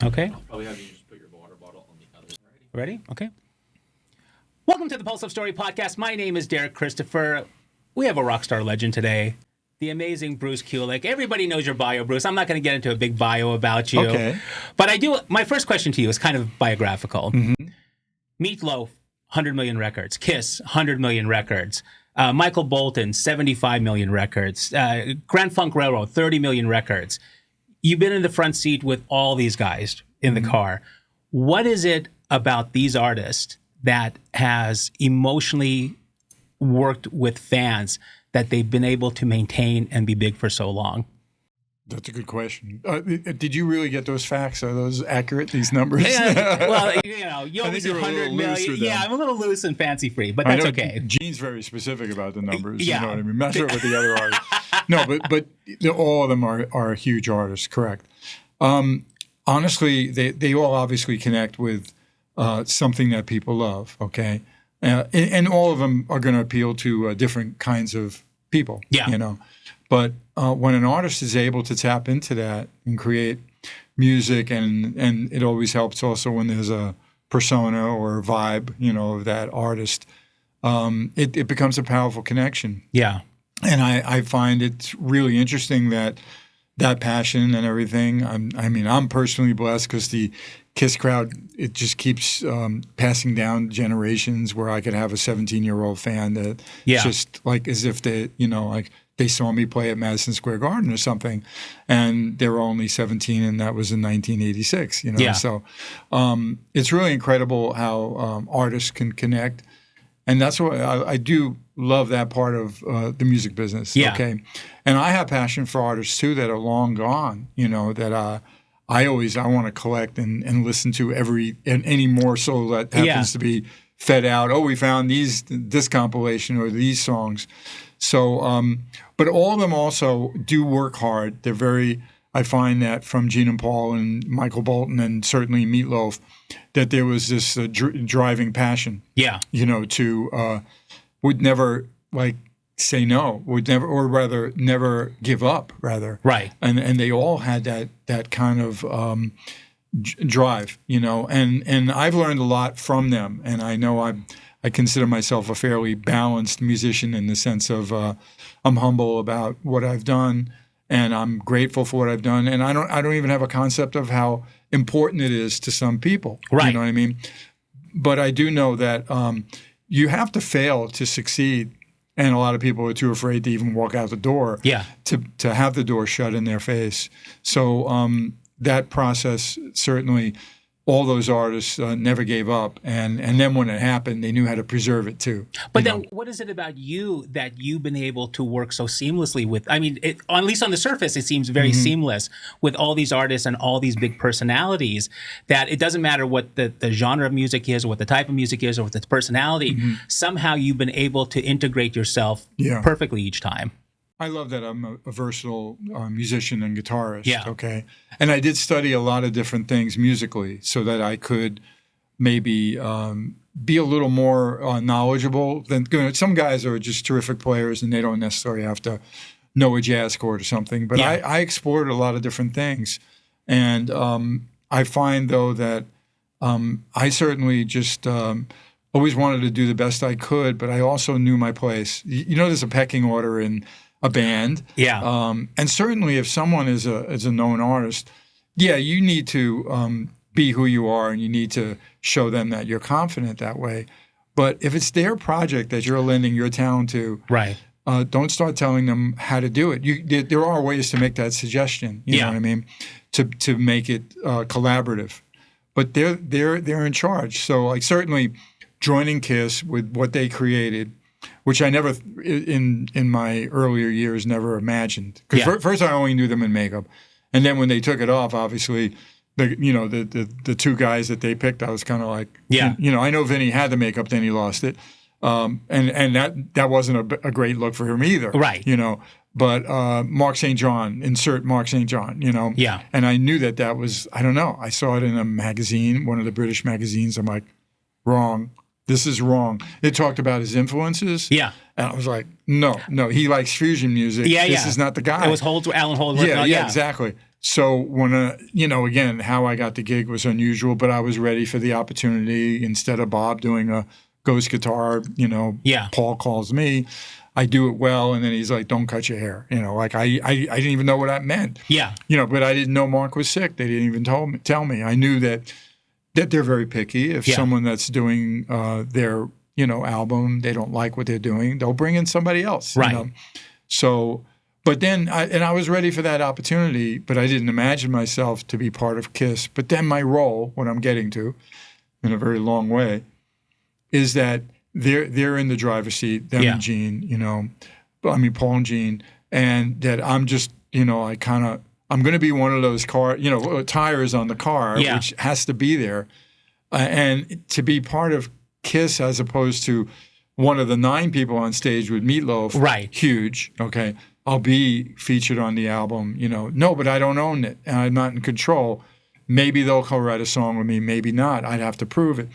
Okay. I'll probably have you just put your water bottle on the other side. Ready? Okay. Welcome to the Pulse of Story podcast. My name is Derek Christopher. We have a rock star legend today, the amazing Bruce Kulick. Everybody knows your bio, Bruce. I'm not going to get into a big bio about you. Okay. But I do. My first question to you is kind of biographical. Mm-hmm. Meat Loaf, 100 million records. Kiss, 100 million records. Michael Bolton, 75 million records. Grand Funk Railroad, 30 million records. You've been in the front seat with all these guys in the car. What is it about these artists that has emotionally worked with fans that they've been able to maintain and be big for so long? That's a good question. Did you really get those facts? Are those accurate, these numbers? Yeah, well, you always do you're a 100 little loose million. with them. Yeah, I'm a little loose and fancy free, but I that's know okay. Gene's very specific about the numbers. Yeah. You know what I mean? I'm not sure about the other artists. No, but all of them are huge artists, correct. Honestly, they all obviously connect with something that people love, okay? And all of them are going to appeal to different kinds of people, you know? But when an artist is able to tap into that and create music, and it always helps also when there's a persona or a vibe, you know, of that artist, it becomes a powerful connection. Yeah. And I find it's really interesting that passion and everything. I'm personally blessed because the Kiss crowd, it just keeps passing down generations where I could have a 17-year-old fan that just like as if they, you know, like they saw me play at Madison Square Garden or something, and they were only 17, and that was in 1986, you know. So it's really incredible how artists can connect. And that's what I do love that part of the music business. Yeah. Okay. And I have passion for artists too that are long gone, you know, that I want to collect and listen to any morsel that happens to be fed out. Oh, we found this compilation or these songs. So, but all of them also do work hard. They're very, I find that from Gene and Paul and Michael Bolton and certainly Meat Loaf, that there was this driving passion. Yeah. You know, would never like say no, would never, or rather never give up, rather. Right. And they all had that kind of drive, you know, and I've learned a lot from them. And I know I consider myself a fairly balanced musician in the sense of I'm humble about what I've done, and I'm grateful for what I've done. And I don't even have a concept of how important it is to some people. Right. You know what I mean? But I do know that you have to fail to succeed. And a lot of people are too afraid to even walk out the door to have the door shut in their face. So that process, certainly all those artists never gave up. And then when it happened, they knew how to preserve it too. But then what is it about you that you've been able to work so seamlessly with? I mean, at least on the surface, it seems very seamless with all these artists and all these big personalities that it doesn't matter what the genre of music is or what the type of music is or what the personality, somehow you've been able to integrate yourself perfectly each time. I love that I'm a versatile musician and guitarist, okay? And I did study a lot of different things musically so that I could maybe be a little more knowledgeable than some guys are just terrific players and they don't necessarily have to know a jazz chord or something. But I explored a lot of different things. And I find, though, that I certainly just always wanted to do the best I could, but I also knew my place. You know, there's a pecking order in a band. Yeah. And certainly if someone is a known artist, you need to be who you are and you need to show them that you're confident that way. But if it's their project that you're lending your talent to, don't start telling them how to do it. There are ways to make that suggestion, you know what I mean, to make it collaborative. But they're in charge. So like certainly joining Kiss with what they created, which I never, in my earlier years, never imagined. Because first I only knew them in makeup. And then when they took it off, obviously, the two guys that they picked, I was kind of like, I know Vinny had the makeup, then he lost it. And that wasn't a great look for him either. Right. You know, but Mark St. John, insert Mark St. John, you know. Yeah. And I knew that was, I don't know, I saw it in a magazine, one of the British magazines. I'm like, wrong. This is wrong. It talked about his influences. Yeah. And I was like, no, he likes fusion music. This is not the guy. It was Alan Holdsworth. Yeah, exactly. So when, you know, again, how I got the gig was unusual, but I was ready for the opportunity. Instead of Bob doing a ghost guitar, you know, Paul calls me. I do it well, and then he's like, "Don't cut your hair." You know, like I didn't even know what that meant. Yeah. You know, but I didn't know Mark was sick. They didn't even tell me. I knew that they're very picky. If someone that's doing their, you know, album, they don't like what they're doing, they'll bring in somebody else. Right. You know? So, but then I was ready for that opportunity, but I didn't imagine myself to be part of KISS. But then my role, what I'm getting to, in a very long way, is that they're in the driver's seat, them and Gene, you know, I mean, Paul and Gene, and that I'm just, you know, I'm going to be one of those tires on the car, which has to be there. And to be part of KISS as opposed to one of the 9 people on stage with Meatloaf, huge, okay, I'll be featured on the album, you know, no, but I don't own it, and I'm not in control. Maybe they'll co-write a song with me, maybe not. I'd have to prove it.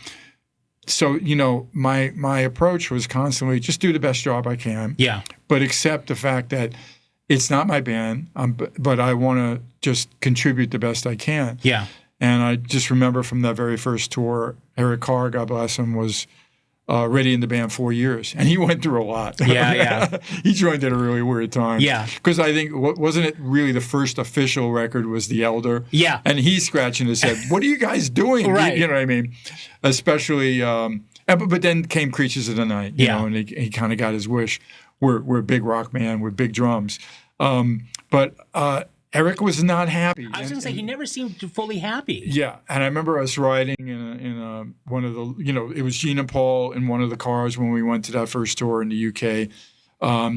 So, you know, my approach was constantly just do the best job I can. Yeah. But accept the fact that it's not my band, but I want to just contribute the best I can. Yeah. And I just remember from that very first tour, Eric Carr, God bless him, was already in the band 4 years. And he went through a lot. Yeah. He joined at a really weird time. Yeah. Because I think, wasn't it really the first official record was The Elder? Yeah. And he's scratching his head. What are you guys doing? Right. You know what I mean? Especially, but then came Creatures of the Night, you know, and he kind of got his wish. We're a big rock band with big drums. But Eric was not happy. I was going to say, he never seemed fully happy. Yeah. And I remember us riding in one of the, you know, it was Gene and Paul in one of the cars when we went to that first tour in the UK,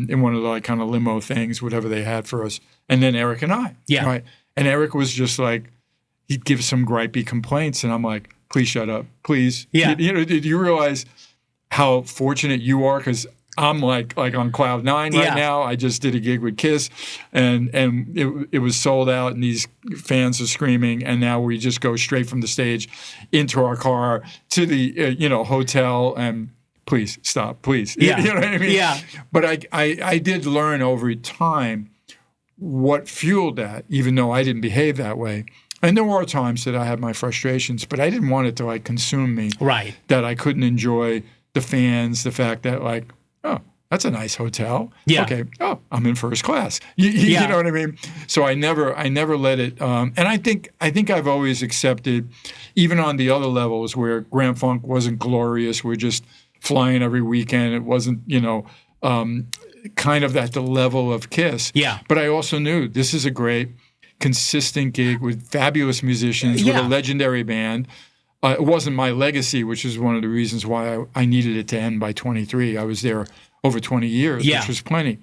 in one of the like kind of limo things, whatever they had for us. And then Eric and I. Yeah. Right. And Eric was just like, he'd give some gripey complaints. And I'm like, please shut up. Please. Yeah. You know, did you realize how fortunate you are? Because I'm like on cloud 9 right now. I just did a gig with KISS, and it was sold out, and these fans are screaming. And now we just go straight from the stage into our car to the hotel. And please stop, please. Yeah. You know what I mean? Yeah. But I did learn over time what fueled that, even though I didn't behave that way. And there were times that I had my frustrations, but I didn't want it to like consume me. Right. That I couldn't enjoy the fans, the fact that like, oh, that's a nice hotel. Yeah. Okay. Oh, I'm in first class. You know what I mean? So I never let it. And I think I've always accepted, even on the other levels where Grand Funk wasn't glorious. We're just flying every weekend. It wasn't, kind of at the level of KISS. Yeah. But I also knew this is a great, consistent gig with fabulous musicians, with a legendary band. It wasn't my legacy, which is one of the reasons why I needed it to end by 23. I was there over 20 years, which was plenty.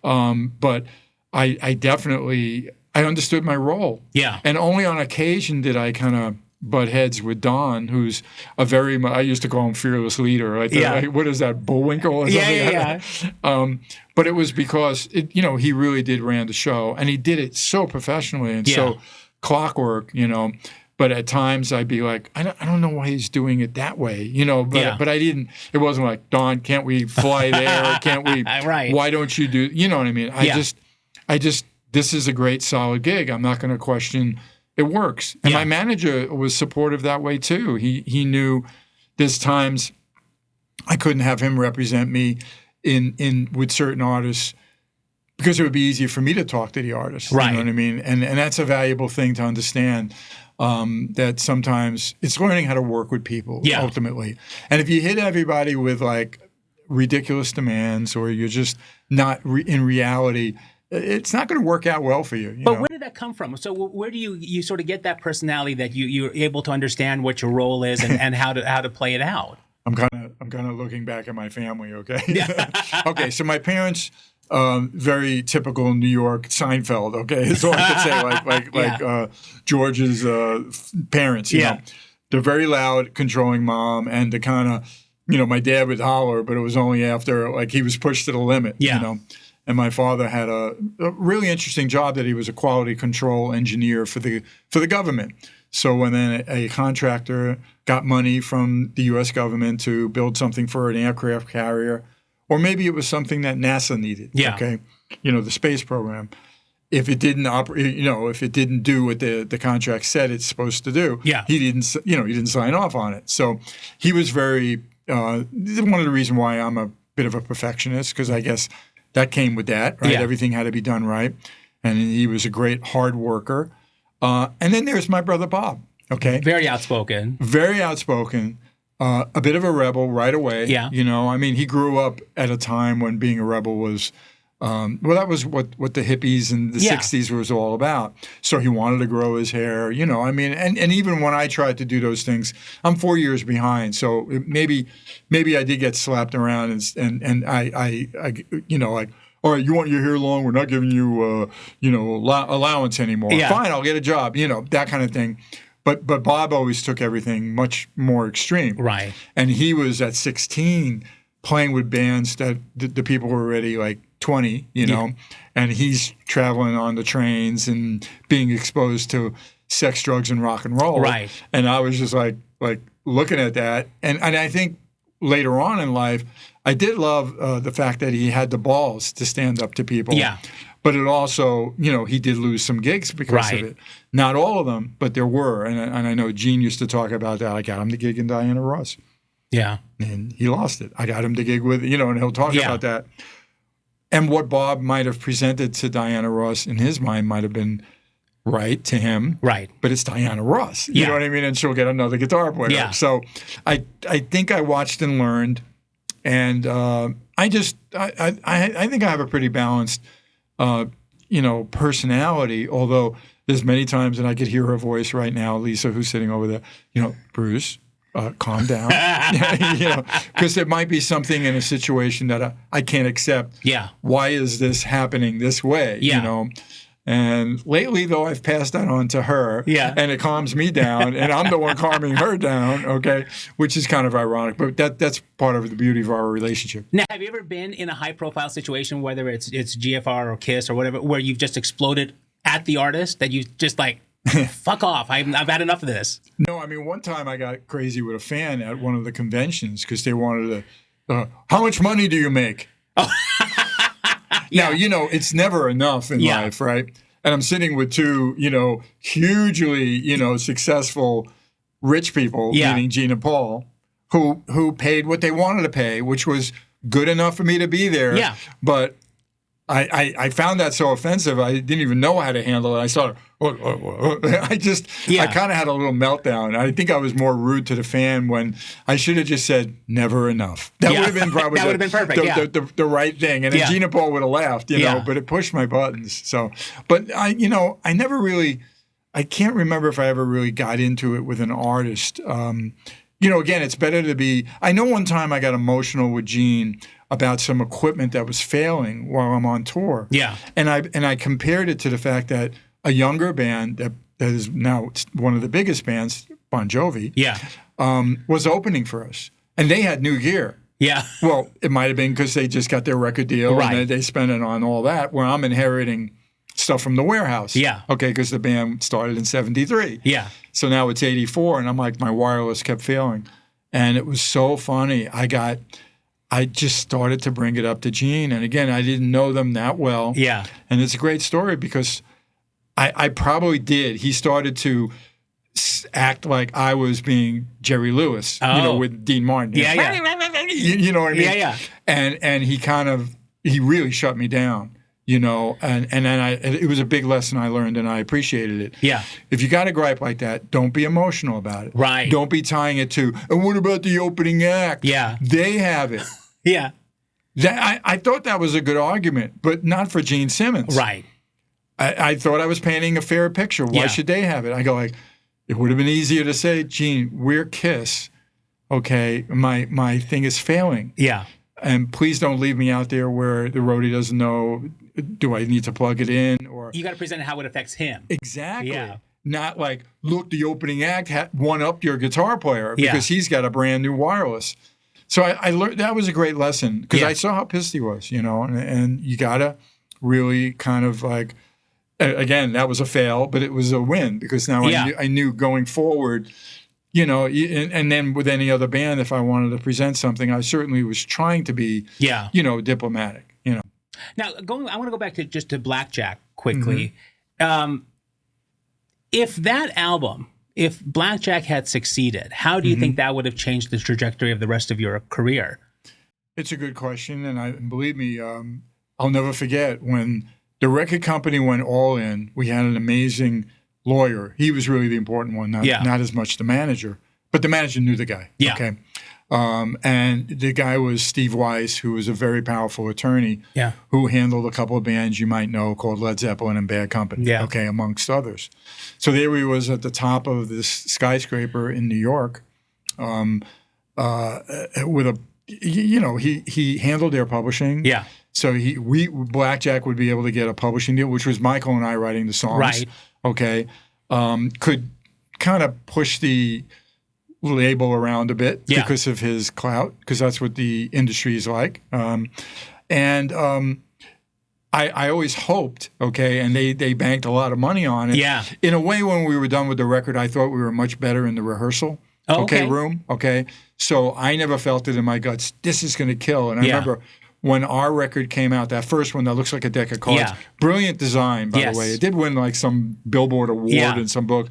But I definitely understood my role. Yeah. And only on occasion did I kind of butt heads with Don, who's I used to call him fearless leader. What is that, Bullwinkle or something? Yeah. But it was because, he really did ran the show. And he did it so professionally and so clockwork, But at times I'd be like, I don't know why he's doing it that way, but I didn't, it wasn't like, Don, can't we fly there? Can't we, why don't you do, you know what I mean? I just, this is a great solid gig. I'm not going to question, it works. And my manager was supportive that way too. He knew there's times I couldn't have him represent me in with certain artists, because it would be easier for me to talk to the artist. Right. You know what I mean? And that's a valuable thing to understand. That sometimes it's learning how to work with people ultimately. And if you hit everybody with like ridiculous demands, or you're just not in reality, it's not going to work out well for you. But where did that come from? So where do you sort of get that personality that you're able to understand what your role is and how to play it out? I'm kind of looking back at my family. Okay. Okay. So my parents, very typical New York Seinfeld. Okay, that's all I could say. Like George's parents. You know, they're very loud, controlling mom, and the kind of, my dad would holler, but it was only after like he was pushed to the limit. Yeah. And my father had a really interesting job that he was a quality control engineer for the government. So when then a contractor got money from the U.S. government to build something for an aircraft carrier, or maybe it was something that NASA needed. Yeah. Okay. The space program. if it didn't operate, if it didn't do what the contract said it's supposed to do, he didn't sign off on it. So he was very one of the reasons why I'm a bit of a perfectionist, because I guess that came with that, right? Everything had to be done right, and he was a great hard worker. And then there's my brother Bob. Okay, very outspoken. Very outspoken. A bit of a rebel right away. Yeah. I mean, he grew up at a time when being a rebel was, that was what the hippies in the 60s was all about. So he wanted to grow his hair, I mean, and even when I tried to do those things, I'm 4 years behind. So maybe I did get slapped around and I like, all right, you want your hair long? We're not giving you, allowance anymore. Yeah. Fine, I'll get a job, that kind of thing. But Bob always took everything much more extreme. Right. And he was at 16 playing with bands that the people were already like 20, and he's traveling on the trains and being exposed to sex, drugs, and rock and roll. Right. And I was just like looking at that. And I think later on in life, I did love the fact that he had the balls to stand up to people. Yeah. But it also, he did lose some gigs because of it. Not all of them, but there were. And I know Gene used to talk about that. I got him the gig in Diana Ross. Yeah. And he lost it. I got him the gig with, and he'll talk about that. And what Bob might have presented to Diana Ross in his mind might have been right to him. Right. But it's Diana Ross. You know what I mean? And she'll get another guitar player. Yeah. So I think I watched and learned. And I think I have a pretty balanced personality, although there's many times, and I could hear her voice right now, Lisa, who's sitting over there, Bruce, calm down, because there might be something in a situation that I can't accept. Yeah. Why is this happening this way? Yeah. And lately, though, I've passed that on to her, and it calms me down, and I'm the one calming her down, okay, which is kind of ironic, but that's part of the beauty of our relationship. Now, have you ever been in a high-profile situation, whether it's GFR or KISS or whatever, where you've just exploded at the artist, that you just like, fuck off, I've had enough of this? No, I mean, one time I got crazy with a fan at one of the conventions because they wanted to, how much money do you make? Oh. Now, it's never enough in life, right? And I'm sitting with two, hugely, successful rich people, meaning Gene and Paul, who paid what they wanted to pay, which was good enough for me to be there. Yeah. But I found that so offensive, I didn't even know how to handle it. I started, I kind of had a little meltdown. I think I was more rude to the fan when I should have just said, never enough. That would have been probably that would have been perfect, the right thing. And then Gene and Paul would have laughed, but it pushed my buttons. So, but I never really, I can't remember if I ever really got into it with an artist. Again, it's better to be, I know one time I got emotional with Gene about some equipment that was failing while I'm on tour. Yeah. And I compared it to the fact that a younger band that is now one of the biggest bands, Bon Jovi, was opening for us. And they had new gear. Yeah. Well, it might have been because they just got their record deal and they spent it on all that, where I'm inheriting stuff from the warehouse. Yeah. Okay, because the band started in 73. Yeah. So now it's 84, and I'm like, my wireless kept failing. And it was so funny. I just started to bring it up to Gene. And again, I didn't know them that well. Yeah. And it's a great story because I probably did. He started to act like I was being Jerry Lewis, with Dean Martin. Yeah. You know what I mean? Yeah. And he really shut me down. And then it was a big lesson I learned, and I appreciated it. Yeah. If you got a gripe like that, don't be emotional about it. Right. Don't be tying it to, and what about the opening act? Yeah. They have it. Yeah. I thought that was a good argument, but not for Gene Simmons. Right. I thought I was painting a fair picture. Why should they have it? I go like, it would have been easier to say, Gene, we're KISS. Okay, my thing is failing. Yeah. And please don't leave me out there where the roadie doesn't know, do I need to plug it in? Or you got to present how it affects him. Exactly. Yeah. Not like, look, the opening act one-upped your guitar player because he's got a brand new wireless. So I learned, that was a great lesson because I saw how pissed he was, and you got to really kind of like, again, that was a fail, but it was a win because now I knew going forward, and then with any other band, if I wanted to present something, I certainly was trying to be, diplomatic, Now, I want to go back to Blackjack quickly. If that album, if Blackjack had succeeded, how do you think that would have changed the trajectory of the rest of your career? It's a good question, and believe me, I'll never forget when the record company went all in. We had an amazing lawyer. He was really the important one, not as much the manager, but the manager knew the guy. Yeah. Okay. And the guy was Steve Weiss, who was a very powerful attorney who handled a couple of bands you might know called Led Zeppelin and Bad Company, okay, amongst others. So there he was at the top of this skyscraper in New York with a, he handled their publishing. Yeah. So Blackjack would be able to get a publishing deal, which was Michael and I writing the songs. Right. Okay. Could kind of push the label around a bit because of his clout, because that's what the industry is like. I always hoped, okay, and they banked a lot of money on it. Yeah. In a way, when we were done with the record, I thought we were much better in the rehearsal room. Okay. So I never felt it in my guts, this is going to kill. And I remember when our record came out, that first one that looks like a deck of cards, brilliant design, by the way. It did win like some Billboard award in some book.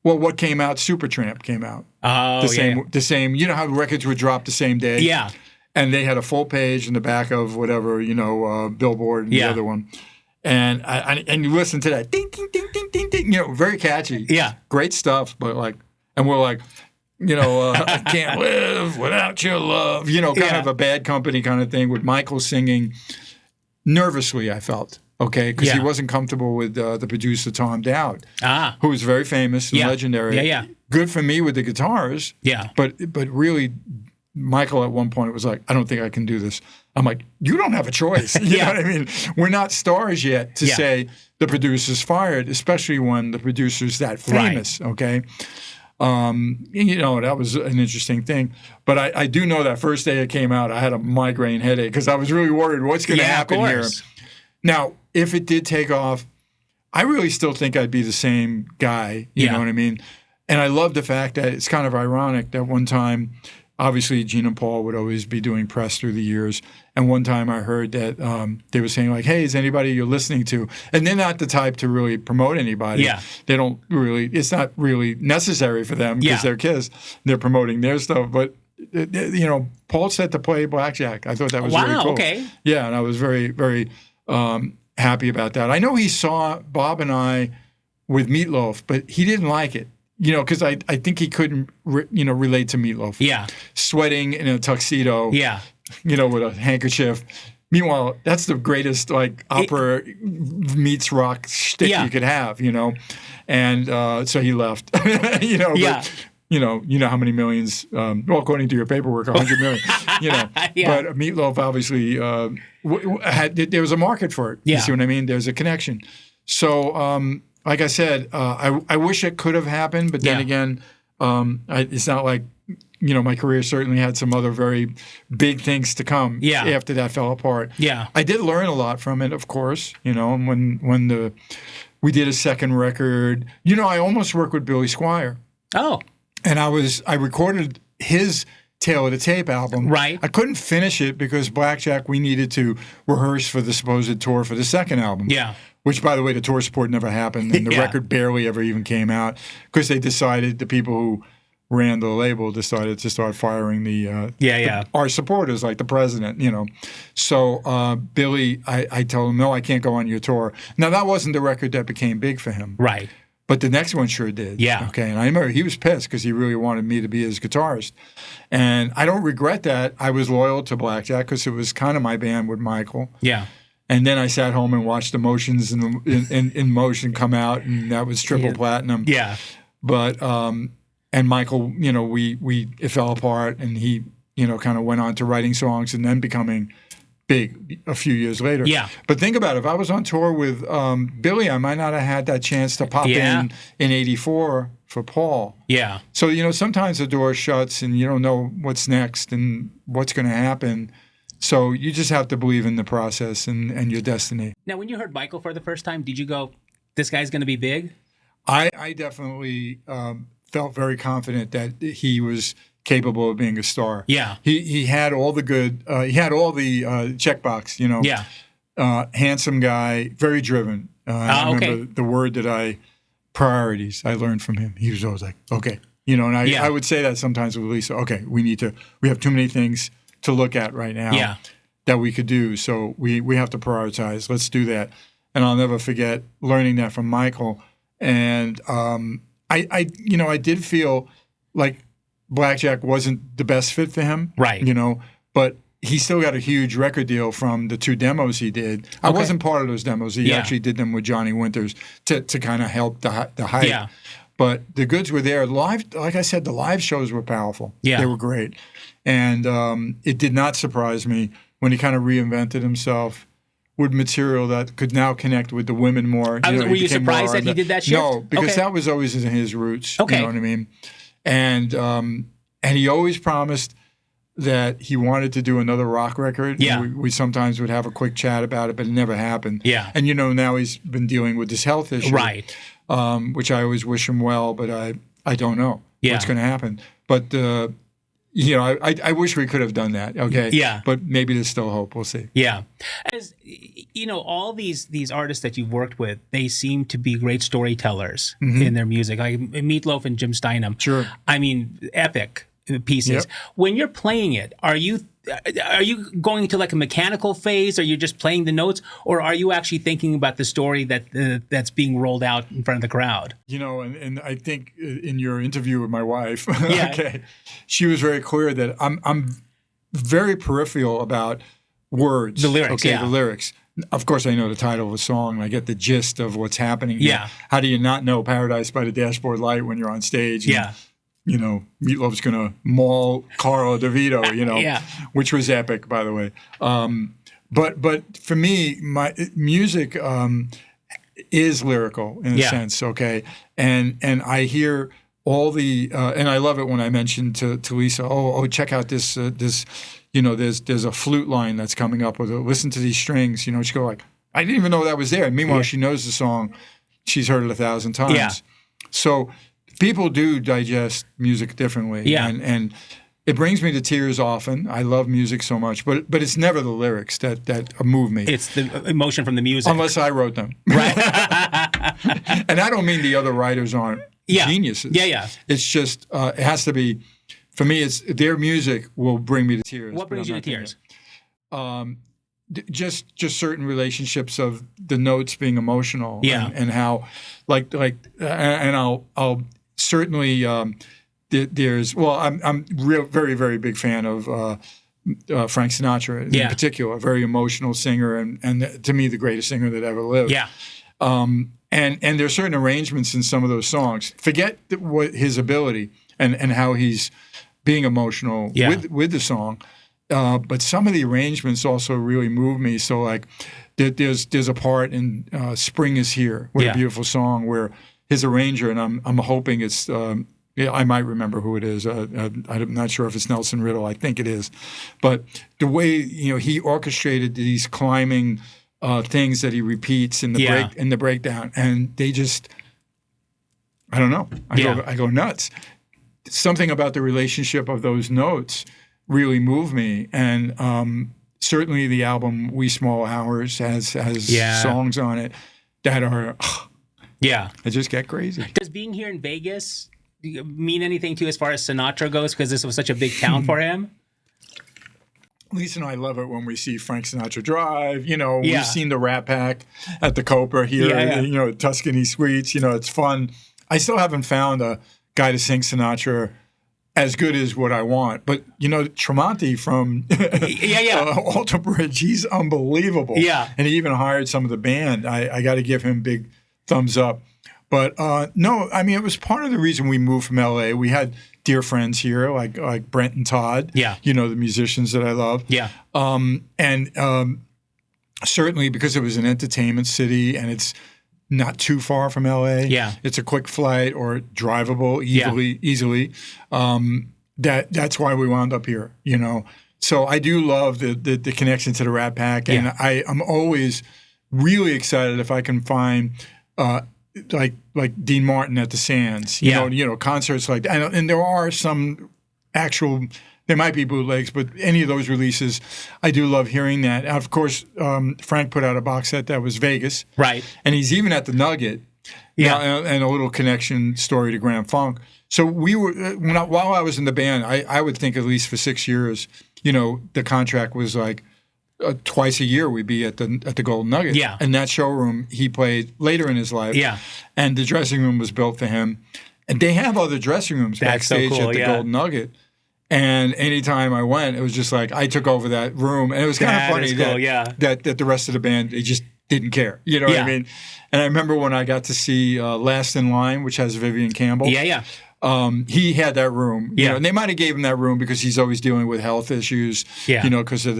Well, what came out? Supertramp came out. Oh, the same. You know how records would drop the same day? Yeah. And they had a full page in the back of whatever, Billboard and the other one. And and you listen to that, ding, ding, ding, ding, ding, ding, very catchy. Yeah. Great stuff. But and we're like, I can't live without your love. Kind of a Bad Company kind of thing with Michael singing nervously, I felt. Okay, because he wasn't comfortable with the producer, Tom Dowd, who was very famous and legendary. Yeah. Good for me with the guitars. Yeah. But really, Michael at one point was like, I don't think I can do this. I'm like, you don't have a choice. You know what I mean? We're not stars yet to say the producer's fired, especially when the producer's that famous, okay? That was an interesting thing. But I do know that first day it came out, I had a migraine headache because I was really worried what's going to happen here. Now, if it did take off, I really still think I'd be the same guy. You know what I mean? And I love the fact that it's kind of ironic that one time, obviously, Gene and Paul would always be doing press through the years. And one time I heard that they were saying, like, hey, is anybody you're listening to? And they're not the type to really promote anybody. Yeah. They don't really, it's not really necessary for them because they're kids. They're promoting their stuff. But, Paul said to play Blackjack. I thought that was really cool. Okay. Yeah, and I was very, very happy about that. I know he saw Bob and I with Meatloaf, but he didn't like it. Because I think he couldn't, relate to Meatloaf. Yeah. Sweating in a tuxedo. Yeah. With a handkerchief. Meanwhile, that's the greatest, opera meets rock shtick you could have, And so he left, But, how many millions, according to your paperwork, 100 million, But Meatloaf obviously there was a market for it. You see what I mean? There's a connection. So, like I said, I wish it could have happened, but then again, it's not like, my career certainly had some other very big things to come after that fell apart. Yeah. I did learn a lot from it, of course, when we did a second record. I almost worked with Billy Squier. Oh. And I recorded his Tale of the Tape album. Right. I couldn't finish it because Blackjack, we needed to rehearse for the supposed tour for the second album. Yeah. Which, by the way, the tour support never happened, and the record barely ever even came out because they decided, the people who ran the label decided to start firing our supporters, like the president, So Billy, I told him, no, I can't go on your tour. Now, that wasn't the record that became big for him. Right. But the next one sure did. Yeah. Okay. And I remember he was pissed because he really wanted me to be his guitarist. And I don't regret that. I was loyal to Blackjack because it was kind of my band with Michael. Yeah. And then I sat home and watched Emotions in Motion come out, and that was triple platinum. Yeah. But and Michael, it fell apart, and he, kind of went on to writing songs and then becoming big a few years later. Yeah. But think about it. If I was on tour with Billy, I might not have had that chance to pop in '84 for Paul. Yeah. So, sometimes the door shuts and you don't know what's next and what's going to happen. So you just have to believe in the process and your destiny. Now, when you heard Michael for the first time, did you go, this guy's going to be big? I definitely felt very confident that he was capable of being a star. Yeah. He had all the good, he had all the checkbox, you know. Yeah. Handsome guy, very driven. I remember the word priorities I learned from him. He was always like, okay. You know, and I would say that sometimes with Lisa, okay, we have too many things to look at right now that we could do. So we have to prioritize. Let's do that. And I'll never forget learning that from Michael. And I did feel like Blackjack wasn't the best fit for him. Right. You know, but he still got a huge record deal from the 2 demos he did. I wasn't part of those demos. He actually did them with Johnny Winters to kind of help the hype. Yeah. But the goods were there. Live, like I said, the live shows were powerful. Yeah. They were great. And it did not surprise me when he kind of reinvented himself with material that could now connect with the women more. Were you surprised that he did that shift? No, because that was always in his roots. Okay. You know what I mean? And he always promised that he wanted to do another rock record. Yeah. We sometimes would have a quick chat about it, but it never happened. Yeah. And, now he's been dealing with this health issue. Right. Which I always wish him well, but I don't know what's going to happen. But, I wish we could have done that, okay? Yeah. But maybe there's still hope. We'll see. Yeah. As all these artists that you've worked with, they seem to be great storytellers in their music, like Meatloaf and Jim Steinman. Sure. I mean, epic pieces. Yep. When you're playing it, are you going into like a mechanical phase? Are you just playing the notes, or are you actually thinking about the story that's being rolled out in front of the crowd? And I think in your interview with my wife, she was very clear that I'm very peripheral about words. The lyrics, the lyrics. Of course, I know the title of a song. I get the gist of what's happening here. Yeah. How do you not know Paradise by the Dashboard Light when you're on stage? Yeah. Meatloaf's going to maul Carlo DeVito, which was epic, by the way. But for me, my music is lyrical in a sense, okay? And I hear all the and I love it when I mention to Lisa, check out this there's a flute line that's coming up with it. Listen to these strings, she go like, I didn't even know that was there. And meanwhile, she knows the song. She's heard it 1,000 times. Yeah. So people do digest music differently. Yeah. And it brings me to tears often. I love music so much, but it's never the lyrics that move me. It's the emotion from the music. Unless I wrote them. Right. And I don't mean the other writers aren't geniuses. Yeah. It's just, it has to be, for me, it's their music will bring me to tears. What brings you to tears? Just certain relationships of the notes being emotional. Yeah. And how, and I'll certainly, I'm very, very big fan of Frank Sinatra in particular, a very emotional singer and to me the greatest singer that ever lived. Yeah. And there are certain arrangements in some of those songs. Forget what his ability and how he's being emotional with the song, but some of the arrangements also really move me. So like there's a part in "Spring Is Here," what a beautiful song, where his arranger, and I'm hoping it's I might remember who it is. I'm not sure if it's Nelson Riddle. I think it is, but the way he orchestrated these climbing things that he repeats in the breakdown, and they just, I don't know. I go nuts. Something about the relationship of those notes really moved me, and certainly the album "Wee Small Hours" has songs on it that are I just get crazy. Does being here in Vegas mean anything to you as far as Sinatra goes? Because this was such a big town for him. Lisa and I love it when we see Frank Sinatra Drive. We've seen the Rat Pack at the Copra here. Tuscany Suites. It's fun. I still haven't found a guy to sing Sinatra as good as what I want. But, Tremonti from Alter Bridge, he's unbelievable. Yeah. And he even hired some of the band. I got to give him big thumbs up. But, no, I mean, it was part of the reason we moved from L.A. We had dear friends here like Brent and Todd. Yeah. The musicians that I love. Yeah. And certainly because it was an entertainment city and it's not too far from LA. Yeah. It's a quick flight or drivable easily. That's why we wound up here, So I do love the connection to the Rat Pack, and I'm always really excited if I can find like Dean Martin at the Sands, concerts like that. And there are some actual. There might be bootlegs, but any of those releases, I do love hearing that. Of course, Frank put out a box set that was Vegas, right? And he's even at the Nugget, and a little connection story to Grand Funk. So we were while I was in the band, I would think at least for 6 years, the contract was like twice a year we'd be at the Golden Nugget. Yeah. And that showroom he played later in his life. Yeah. And the dressing room was built for him. And they have other dressing rooms backstage at the Golden Nugget. And anytime I went, it was just like I took over that room. And it was kind of funny that the rest of the band, they just didn't care. You know what I mean? And I remember when I got to see Last in Line, which has Vivian Campbell. Yeah. He had that room, and they might have gave him that room because he's always dealing with health issues, because of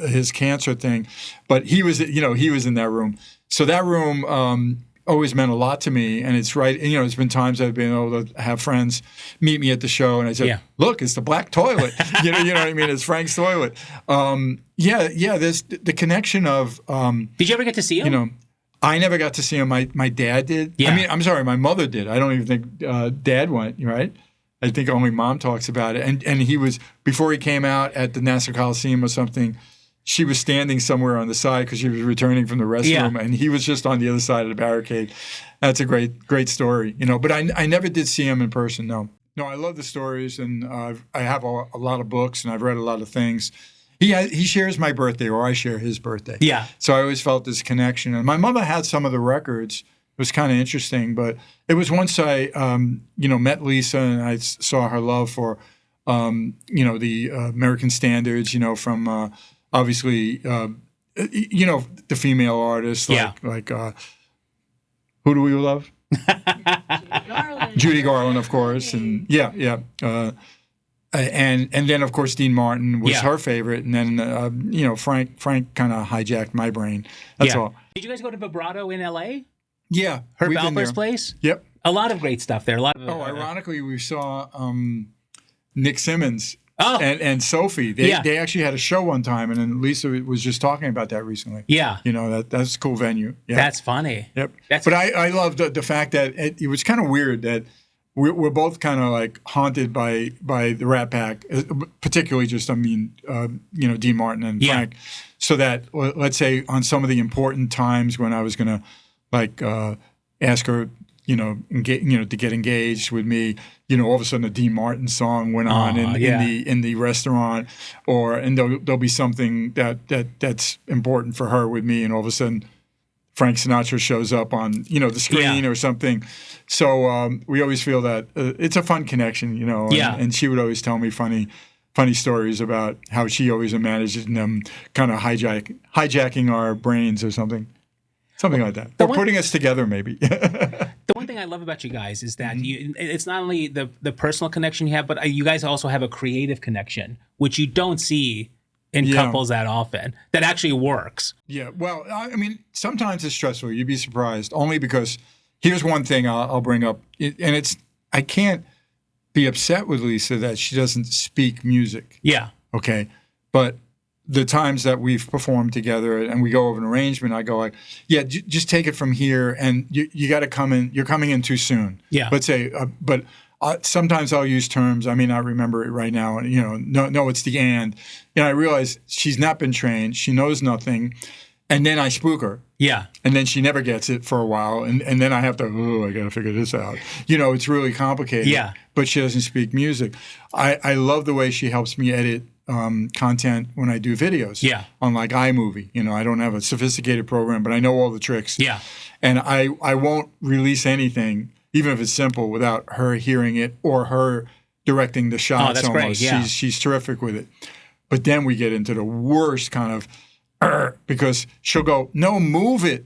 his cancer thing. But he was in that room. So that room always meant a lot to me. And it's right. And, it's been times I've been able to have friends meet me at the show, and I said, "Look, it's the black toilet." you know what I mean? It's Frank's toilet. There's the connection of. Did you ever get to see him? I never got to see him. My dad did. Yeah. I mean, I'm sorry, my mother did. I don't even think Dad went, right? I think only Mom talks about it. And he was, before he came out at the Nassau Coliseum or something, she was standing somewhere on the side because she was returning from the restroom, and he was just on the other side of the barricade. That's a great story, But I never did see him in person, no. No, I love the stories, and I have a lot of books, and I've read a lot of things. He shares my birthday, or I share his birthday. Yeah. So I always felt this connection. And my mother had some of the records. It was kind of interesting, but it was once I, met Lisa and I saw her love for, the American standards, from obviously, the female artists like who do we love? Judy Garland, of course, and and then of course Dean Martin was her favorite, and then Frank kind of hijacked my brain. That's all. Did you guys go to Vibrato in L.A.? Yeah, Herb Alpert's place. Yep, a lot of great stuff there. A lot of ironically, we saw Nick Simmons and Sophie. They actually had a show one time, and then Lisa was just talking about that recently. Yeah, that's a cool venue. Yeah. That's funny. Yep, but I love the fact that it was kind of weird that. We're both kind of like haunted by the Rat Pack, particularly Dean Martin and Frank. So that, let's say, on some of the important times when I was going to ask her, to get engaged with me, all of a sudden a Dean Martin song went on in the restaurant, and there'll be something that's important for her with me, and all of a sudden Frank Sinatra shows up on the screen or something. So we always feel that it's a fun connection, and she would always tell me funny stories about how she always manages them kind of hijacking our brains or something like that. Or putting us together maybe. The one thing I love about you guys is that it's not only the personal connection you have, but you guys also have a creative connection, which you don't see in couples that often, that actually works. Yeah, well, I mean, sometimes it's stressful. You'd be surprised, only because here's one thing I'll bring up, and I can't be upset with Lisa that she doesn't speak music. Yeah. Okay, but the times that we've performed together and we go over an arrangement, I go like, just take it from here, and you got to come in. You're coming in too soon. Yeah. Let's say, but. Sometimes I'll use terms I may not remember it right now. No, it's the and. I realize she's not been trained. She knows nothing. And then I spook her. Yeah. And then she never gets it for a while. And then I have to, I got to figure this out. It's really complicated. Yeah. But she doesn't speak music. I love the way she helps me edit content when I do videos. Yeah. On like iMovie. I don't have a sophisticated program, but I know all the tricks. Yeah. And I won't release anything, even if it's simple, without her hearing it or her directing the shots. Oh, that's almost. Great. Yeah. She's terrific with it. But then we get into the worst kind of, because she'll go, no, move it.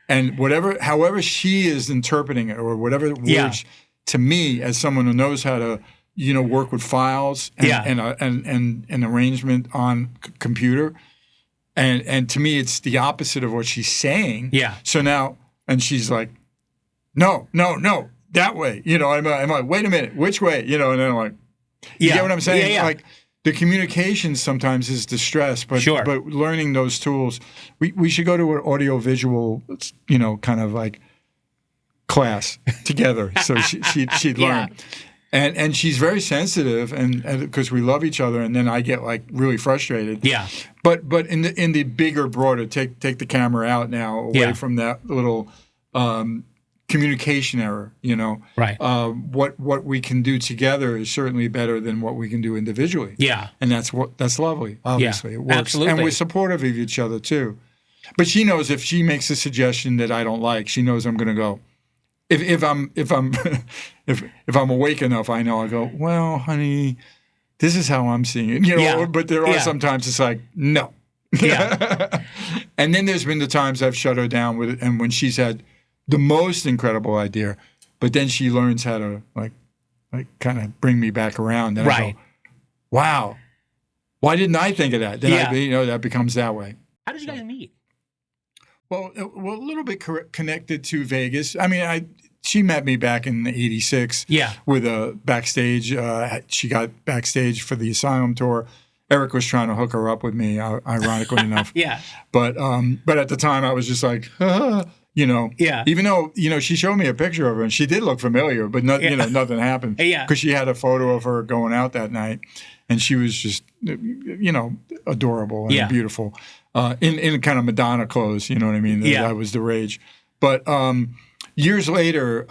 And however she is interpreting it, or whatever words, to me, as someone who knows how to, work with files and arrangement on computer, and to me, it's the opposite of what she's saying. Yeah. So now, and she's like, no, that way. I'm like, wait a minute, which way? And then I'm like, you get what I'm saying? Yeah. Like, the communication sometimes is distress, but learning those tools, we should go to an audiovisual, kind of like class together, so she'd learn. And she's very sensitive, and because we love each other, and then I get like really frustrated. Yeah. But in the bigger, broader, take the camera out now, away from that little communication error. You know, right? What we can do together is certainly better than what we can do individually. Yeah. And that's lovely. Obviously, it works, absolutely. and we're supportive of each other too. But she knows if she makes a suggestion that I don't like, she knows I'm going to go. If I'm awake enough, I know I go, well, honey, this is how I'm seeing it. You know, but there are sometimes it's like, no. Yeah. And then there's been the times I've shut her down with it, and when she's had the most incredible idea, but then she learns how to like kind of bring me back around. And I go, wow, why didn't I think of that? Then that becomes that way. How did you guys meet? Well, a little bit connected to Vegas. I mean, she met me back in '86. Yeah. With a backstage. She got backstage for the Asylum tour. Eric was trying to hook her up with me, ironically enough. Yeah. But at the time, I was just like, you know. Yeah. Even though she showed me a picture of her, and she did look familiar, but nothing happened. Yeah. Because she had a photo of her going out that night, and she was just adorable and beautiful. In kind of Madonna clothes, you know what I mean? That was the rage. But years later,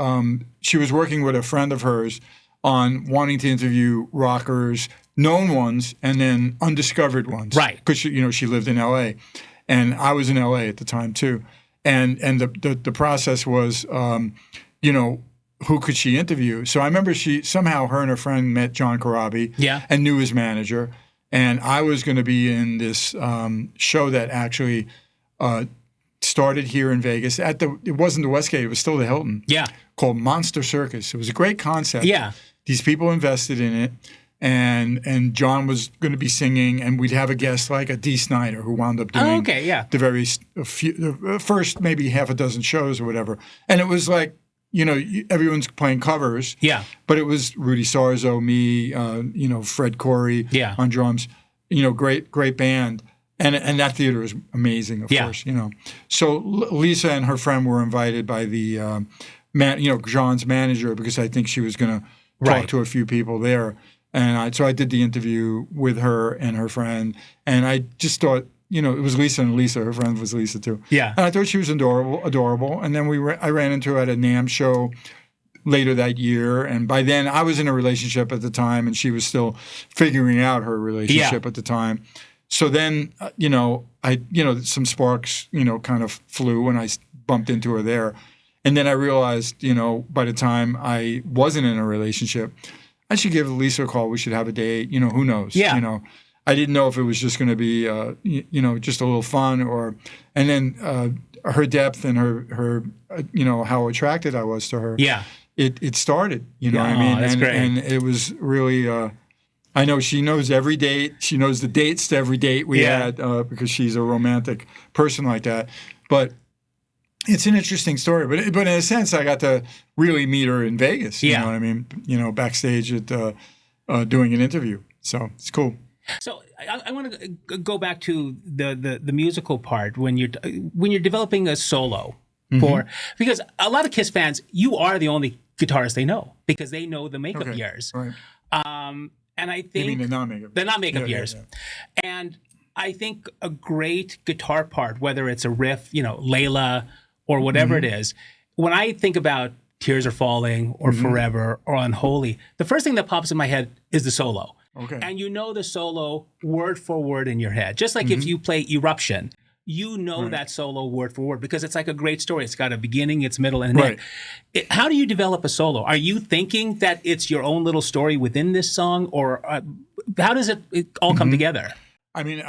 she was working with a friend of hers on wanting to interview rockers, known ones, and then undiscovered ones. Right. Because she lived in L.A. And I was in L.A. at the time too. And the process was, who could she interview? So I remember her and her friend met John Corabi and knew his manager. And I was going to be in this show that actually started here in Vegas. It wasn't the Westgate; it was still the Hilton. Yeah, called Monster Circus. It was a great concept. Yeah, these people invested in it, and John was going to be singing, and we'd have a guest like a Dee Snider who wound up doing the first maybe half a dozen shows or whatever. And it was like, everyone's playing covers. Yeah. But it was Rudy Sarzo, me, Fred Corey on drums. Great band. And that theater is amazing, of course, So Lisa and her friend were invited by the John's manager, because I think she was going to talk to a few people there. And so I did the interview with her and her friend, and I just thought, it was Lisa and Lisa. Her friend was Lisa too. Yeah. And I thought she was adorable. And then I ran into her at a NAMM show later that year. And by then I was in a relationship at the time, and she was still figuring out her relationship at the time. So then, some sparks, kind of flew when I bumped into her there. And then I realized, by the time I wasn't in a relationship, I should give Lisa a call. We should have a date. Who knows? Yeah. I didn't know if it was just going to be, just a little fun, and then her depth and her, how attracted I was to her. Yeah. It started, what I mean? That's great. And it was really, I know she knows every date. She knows the dates to every date we had, because she's a romantic person like that. But it's an interesting story. But in a sense, I got to really meet her in Vegas. You know what I mean? Backstage at doing an interview. So it's cool. So I want to go back to the musical part when you're developing a solo because a lot of Kiss fans, you are the only guitarist they know because they know the makeup years. Right. And I think you mean the non-makeup years. Yeah. And I think a great guitar part, whether it's a riff, Layla or whatever it is, when I think about Tears Are Falling or Forever or Unholy, the first thing that pops in my head is the solo. Okay. And the solo word for word in your head. Just like if you play Eruption, that solo word for word because it's like a great story. It's got a beginning, its middle, and an end. How do you develop a solo? Are you thinking that it's your own little story within this song, or how does it all come together? I mean,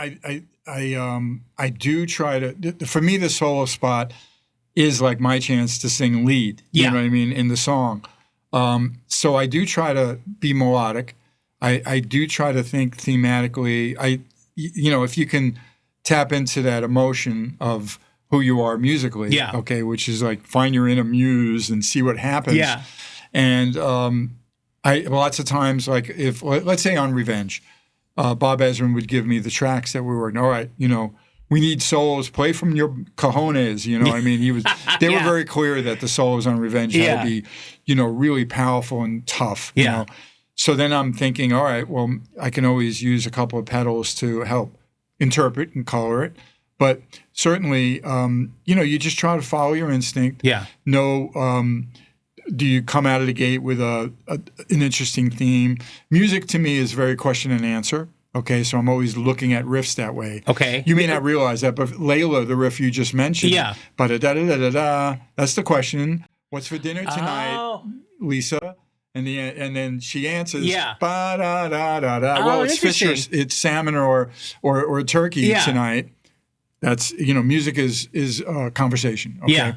I do try to. For me, the solo spot is like my chance to sing lead. You know what I mean, in the song. So I do try to be melodic. I do try to think thematically. If you can tap into that emotion of who you are musically, which is like find your inner muse and see what happens. Yeah. And lots of times, like let's say on Revenge, Bob Ezrin would give me the tracks that we were, all right, we need solos. Play from your cojones. You know, I mean, they were very clear that the solos on Revenge had to be, you know, really powerful and tough. You know, so then I'm thinking, all right, well, I can always use a couple of pedals to help interpret and color it. But certainly, you know, you just try to follow your instinct. Yeah. Do you come out of the gate with an interesting theme? Music to me is very question and answer. Okay, so I'm always looking at riffs that way. Okay. You may not realize that, but Layla, the riff you just mentioned, ba-da-da-da-da-da, that's the question. What's for dinner tonight, Lisa? And then she answers, ba-da-da-da-da. Well, it's fish or it's salmon or turkey tonight. That's, you know, music is conversation. Okay? Yeah.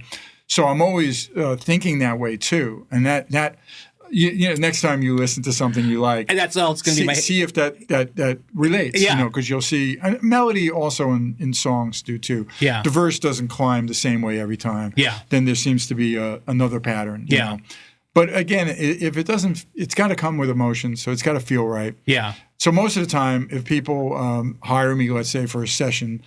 So I'm always thinking that way too, and that you know, next time you listen to something you like, and that's all it's going to be. See if that relates. You know, because you'll see and melody also in songs do too. Yeah, the verse doesn't climb the same way every time. Yeah, then there seems to be another pattern. You know? But again, if it doesn't, it's got to come with emotion, so it's got to feel right. Yeah. So most of the time, if people hire me, let's say for a session,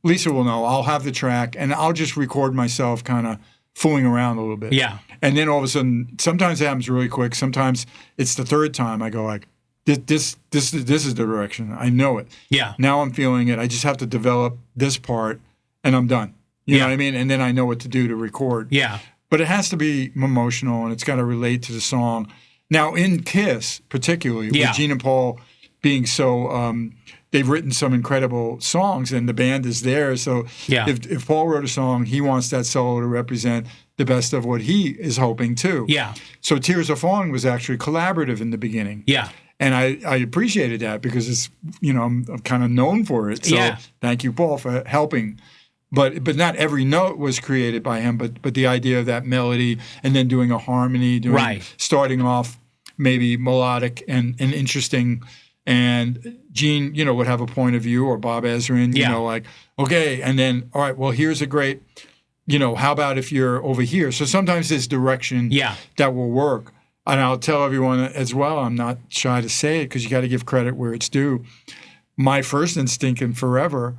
Lisa will know. I'll have the track, and I'll just record myself kind of fooling around a little bit. Yeah. And then all of a sudden, sometimes it happens really quick. Sometimes it's the third time I go like, this is the direction. I know it. Yeah. Now I'm feeling it. I just have to develop this part, and I'm done. You know what I mean? And then I know what to do to record. Yeah. But it has to be emotional, and it's got to relate to the song. Now, in Kiss, particularly, with Gene and Paul being so they've written some incredible songs, and the band is there. So if Paul wrote a song, he wants that solo to represent the best of what he is hoping too. Yeah. So Tears Are Falling was actually collaborative in the beginning. Yeah. And I appreciated that because it's, you know, I'm kind of known for it. So thank you, Paul, for helping. But not every note was created by him, but the idea of that melody and then doing a harmony, starting off maybe melodic and interesting. And Gene, you know, would have a point of view, or Bob Ezrin, you know, like, okay, and then, all right, well, here's a great, you know, how about if you're over here? So sometimes there's direction that will work. And I'll tell everyone as well, I'm not shy to say it because you got to give credit where it's due. My first instinct in Forever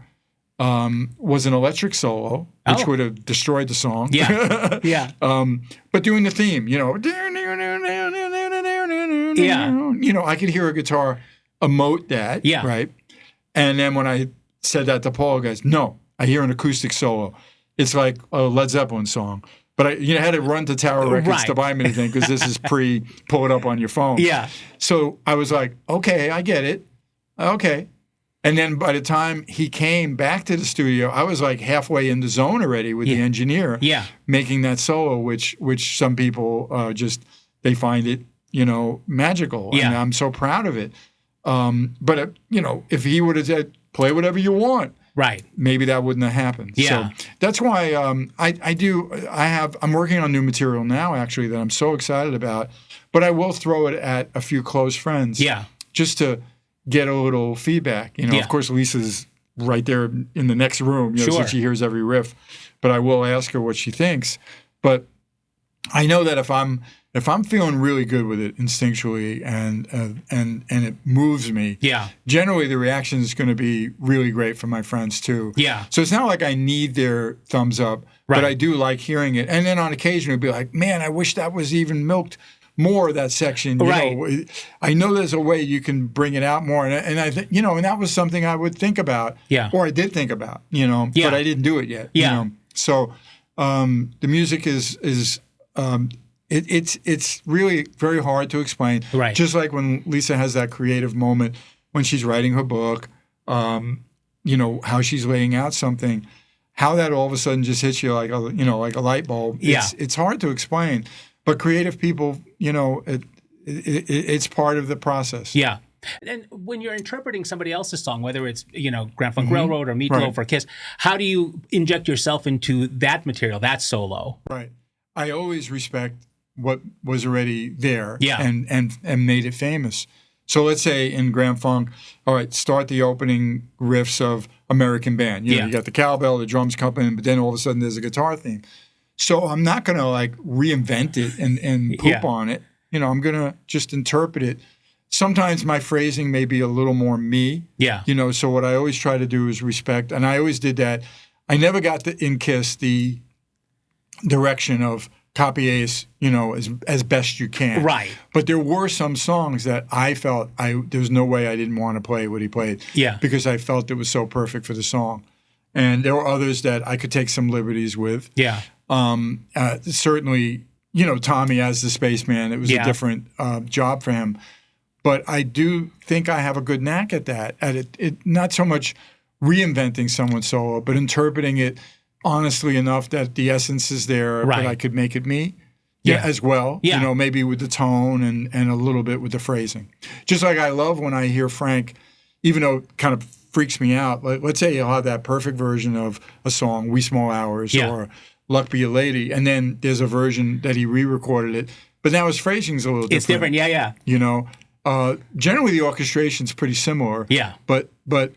was an electric solo, which would have destroyed the song. Yeah, yeah. But doing the theme, you know, you know, I could hear a guitar emote that, right? And then when I said that to Paul, guys, no, I hear an acoustic solo. It's like a Led Zeppelin song. But I had to run to Tower Records to buy me anything because this is pull it up on your phone. Yeah. So I was like, okay, I get it. Okay. And then by the time he came back to the studio, I was like halfway in the zone already with the engineer making that solo, which some people just, they find it, you know, magical. Yeah. And I'm so proud of it. But, you know, if he would have said, play whatever you want, right, maybe that wouldn't have happened. Yeah. So that's why I'm working on new material now, actually, that I'm so excited about. But I will throw it at a few close friends. Yeah. Just to get a little feedback. You know, of course, Lisa's right there in the next room, you know, so she hears every riff. But I will ask her what she thinks. But I know that if I'm feeling really good with it instinctually and it moves me, generally the reaction is going to be really great from my friends too. Yeah. So it's not like I need their thumbs up, but I do like hearing it. And then on occasion it'd be like, man, I wish that was even milked more, that section. You know, I know there's a way you can bring it out more, and I think, you know, and that was something I would think about, or I did think about, you know, but I didn't do it yet. You know? So the music is it's really very hard to explain. Right. Just like when Lisa has that creative moment when she's writing her book, you know, how she's laying out something, how that all of a sudden just hits you like a light bulb. It's hard to explain, but creative people, you know, it's part of the process. Yeah. And when you're interpreting somebody else's song, whether it's, you know, Grand Funk Railroad or Meat Loaf or Kiss, how do you inject yourself into that material, that solo? Right. I always respect what was already there and made it famous. So let's say in Grand Funk, all right, start the opening riffs of American Band. You know, you got the cowbell, the drums coming in, but then all of a sudden there's a guitar theme. So I'm not going to like reinvent it and poop on it. You know, I'm going to just interpret it sometimes my phrasing may be a little more me. Yeah. You know, so what I always try to do is respect, and I always did that. I never got in Kiss the direction of copy Ace, you know, as best you can. Right. But there were some songs that I felt there's no way I didn't want to play what he played. Yeah. Because I felt it was so perfect for the song. And there were others that I could take some liberties with. Yeah. Certainly, you know, Tommy as the spaceman, it was a different job for him. But I do think I have a good knack at that. At it not so much reinventing someone's solo, but interpreting it honestly enough that the essence is there, but I could make it me as well. Yeah. You know, maybe with the tone and a little bit with the phrasing. Just like I love when I hear Frank, even though it kind of freaks me out, like, let's say you'll have that perfect version of a song, Wee Small Hours or Luck Be a Lady, and then there's a version that he re-recorded it, but now his phrasing's a little different. It's different, yeah. You know? Generally, the orchestration's pretty similar. Yeah. But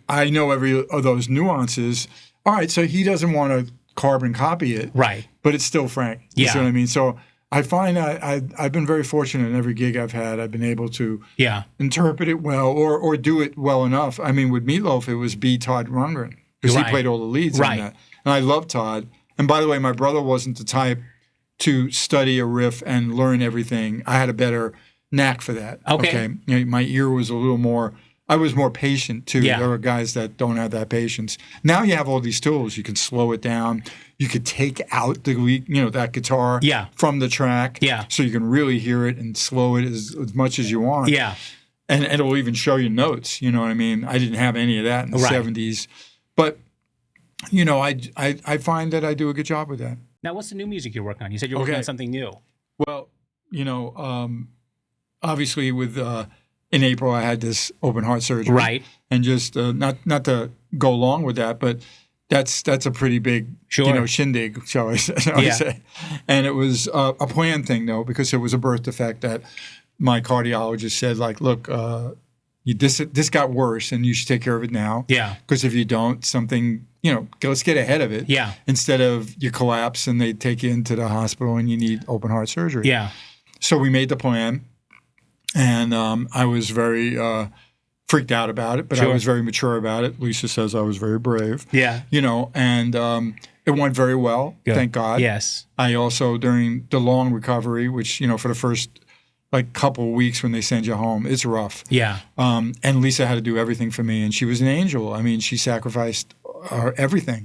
I know every of those nuances. All right, so he doesn't want to carbon copy it. Right. But it's still Frank. You see what I mean? So I find I've been very fortunate in every gig I've had. I've been able to interpret it well or do it well enough. I mean, with Meatloaf, it was B. Todd Rundgren because he played all the leads on that. And I love Todd. And by the way, my brother wasn't the type to study a riff and learn everything. I had a better knack for that. Okay. You know, my ear was a little more, I was more patient too. Yeah. There are guys that don't have that patience. Now you have all these tools. You can slow it down. You could take out the lead, you know, that guitar from the track. Yeah. So you can really hear it and slow it as much as you want. Yeah. And it'll even show you notes. You know what I mean? I didn't have any of that in the 70s. But, you know, I find that I do a good job with that. Now, what's the new music you're working on? You said you're working on something new. Well, you know, obviously with in April I had this open heart surgery. Right. And just not to go along with that, but that's a pretty big you know, shindig, shall I say. And it was a planned thing though, because it was a birth defect that my cardiologist said, like, look, this got worse and you should take care of it now. Yeah. Because if you don't, something, you know, let's get ahead of it. Yeah. Instead of you collapse and they take you into the hospital and you need open heart surgery. Yeah. So we made the plan. And I was very freaked out about it, but I was very mature about it. Lisa says I was very brave. Yeah. You know, and it went very well, thank God. Yes. I also, during the long recovery, which, you know, for the first like couple of weeks when they send you home, it's rough. Yeah. And Lisa had to do everything for me, and she was an angel. I mean, she sacrificed everything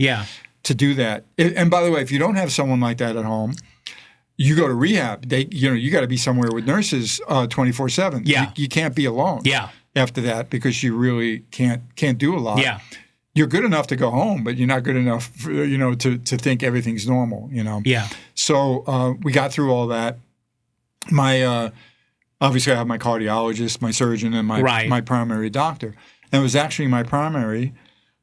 to do that. And by the way, if you don't have someone like that at home, you go to rehab. You got to be somewhere with nurses 24/7. Yeah, you can't be alone. Yeah. After that, because you really can't do a lot. Yeah. You're good enough to go home, but you're not good enough, you know, to think everything's normal. You know. Yeah. So we got through all that. My obviously I have my cardiologist, my surgeon, and my primary doctor. And it was actually my primary,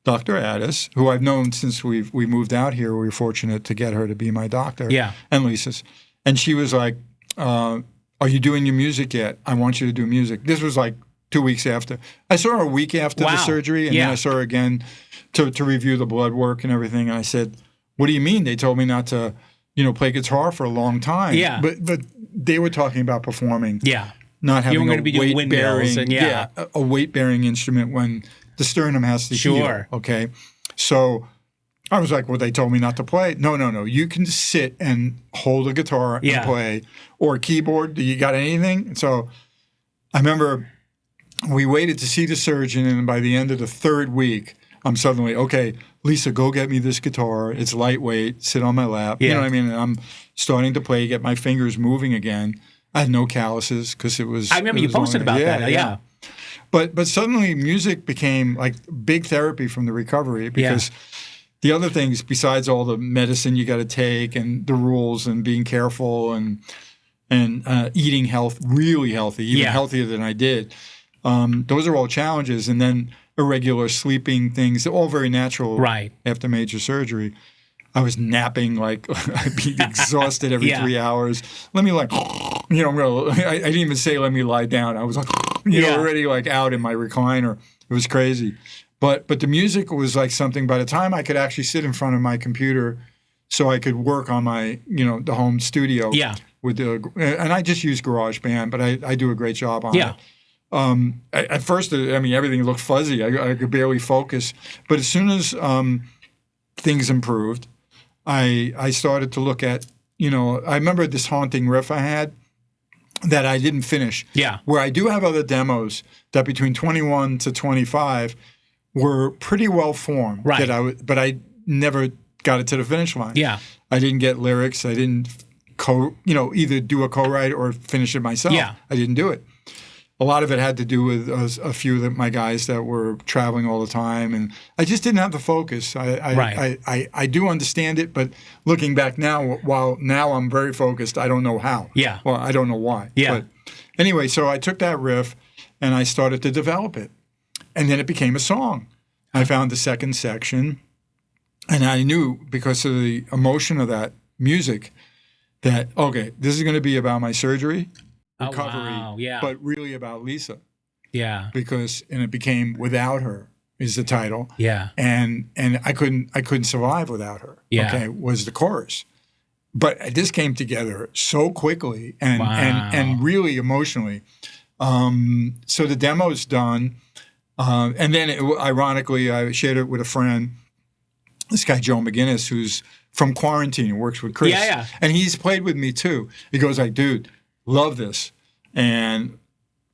Dr. Addis, who I've known since we moved out here. We were fortunate to get her to be my doctor. Yeah. And Lisa's. And she was like, are you doing your music yet? I want you to do music. This was like 2 weeks after. I saw her a week after the surgery, and then I saw her again to review the blood work and everything. And I said, what do you mean? They told me not to, you know, play guitar for a long time. Yeah. But they were talking about performing. Yeah. Not having a weight-bearing a weight-bearing instrument when the sternum has to heal. Okay. So I was like, well, they told me not to play. No. You can just sit and hold a guitar and play, or a keyboard. Do you got anything? So I remember we waited to see the surgeon, and by the end of the third week, I'm suddenly, okay, Lisa, go get me this guitar. It's lightweight. Sit on my lap. Yeah. You know what I mean? And I'm starting to play, get my fingers moving again. I had no calluses because it was. I remember you posted about that. Yeah. But suddenly music became like big therapy from the recovery, because the other things besides all the medicine you got to take and the rules and being careful and eating really healthy, even healthier than I did. Those are all challenges. And then irregular sleeping things, all very natural after major surgery. I was napping, like I'd be exhausted every 3 hours. Let me like, you know, I didn't even say let me lie down. I was like, you know, already like out in my recliner. It was crazy. But the music was like something, by the time I could actually sit in front of my computer so I could work on my, you know, the home studio. Yeah. And I just use GarageBand, but I do a great job on it. At first, I mean, everything looked fuzzy. I could barely focus. But as soon as things improved, I started to look at, I remember this haunting riff I had that I didn't finish. Yeah. Where I do have other demos that between 21 to 25 were pretty well formed. Right. But I never got it to the finish line. Yeah. I didn't get lyrics. I didn't either do a co-write or finish it myself. Yeah. I didn't do it. A lot of it had to do with a few of my guys that were traveling all the time, and I just didn't have the focus. I do understand it, but looking back now, while now I'm very focused, I don't know how. Yeah. Well, I don't know why. Yeah. But anyway, so I took that riff and I started to develop it, and then it became a song. I found the second section, and I knew because of the emotion of that music that, okay, this is going to be about my surgery. Recovery, wow. Yeah. but really about Lisa. Yeah. And it became Without Her is the title. Yeah. And I couldn't survive without her. Yeah. Okay, was the chorus. But this came together so quickly and really emotionally. So the demo's done. And then ironically, I shared it with a friend, this guy, Joe McGinnis, who's from Quarantine, works with Chris. Yeah. And he's played with me too. He goes like, dude, love this, and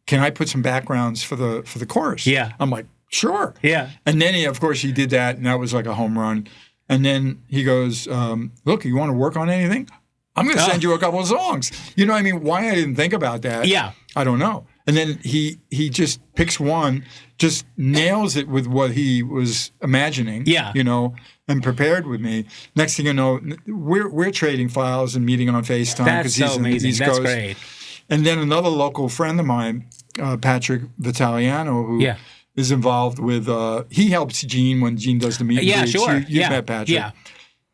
can I put some backgrounds for the chorus? Yeah. I'm like, sure. Yeah. And then of course he did that, and that was like a home run. And then he goes, look, you want to work on anything? I'm going to send you a couple of songs. You know what I mean? Why I didn't think about that? Yeah. I don't know. And then he just picks one, just nails it with what he was imagining. Yeah. And prepared with me. Next thing you know, we're trading files and meeting on FaceTime. That's so he's in the amazing. East That's Coast. great. And then another local friend of mine, Patrick Vitaliano, who is involved with, he helps Gene when Gene does the meet and greets. Sure. You've met Patrick. Yeah.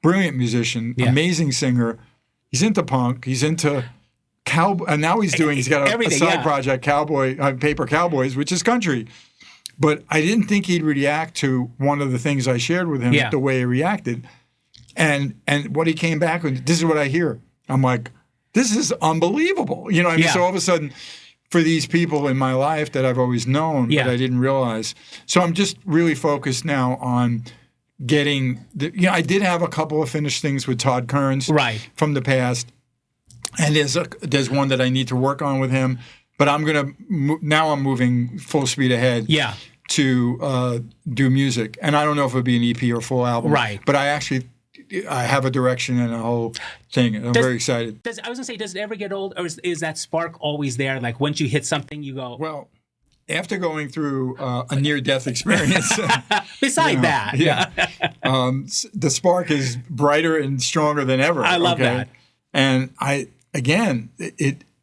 Brilliant musician, amazing singer. He's into punk. He's into cowboy. And now he's got a side project, Paper Cowboys, which is country. But I didn't think he'd react to one of the things I shared with him the way he reacted. And what he came back with, this is what I hear. I'm like, this is unbelievable. You know what I mean? So all of a sudden, for these people in my life that I've always known, but I didn't realize. So I'm just really focused now on getting I did have a couple of finished things with Todd Kearns from the past. And there's one that I need to work on with him. But I'm I'm moving full speed ahead to do music. And I don't know if it'll be an EP or full album. Right. But I have a direction and a whole thing. I'm very excited. I was going to say, does it ever get old? Or is that spark always there? Like once you hit something, you go... Well, after going through a near-death experience... Beside that. Yeah. The spark is brighter and stronger than ever. I love that. And I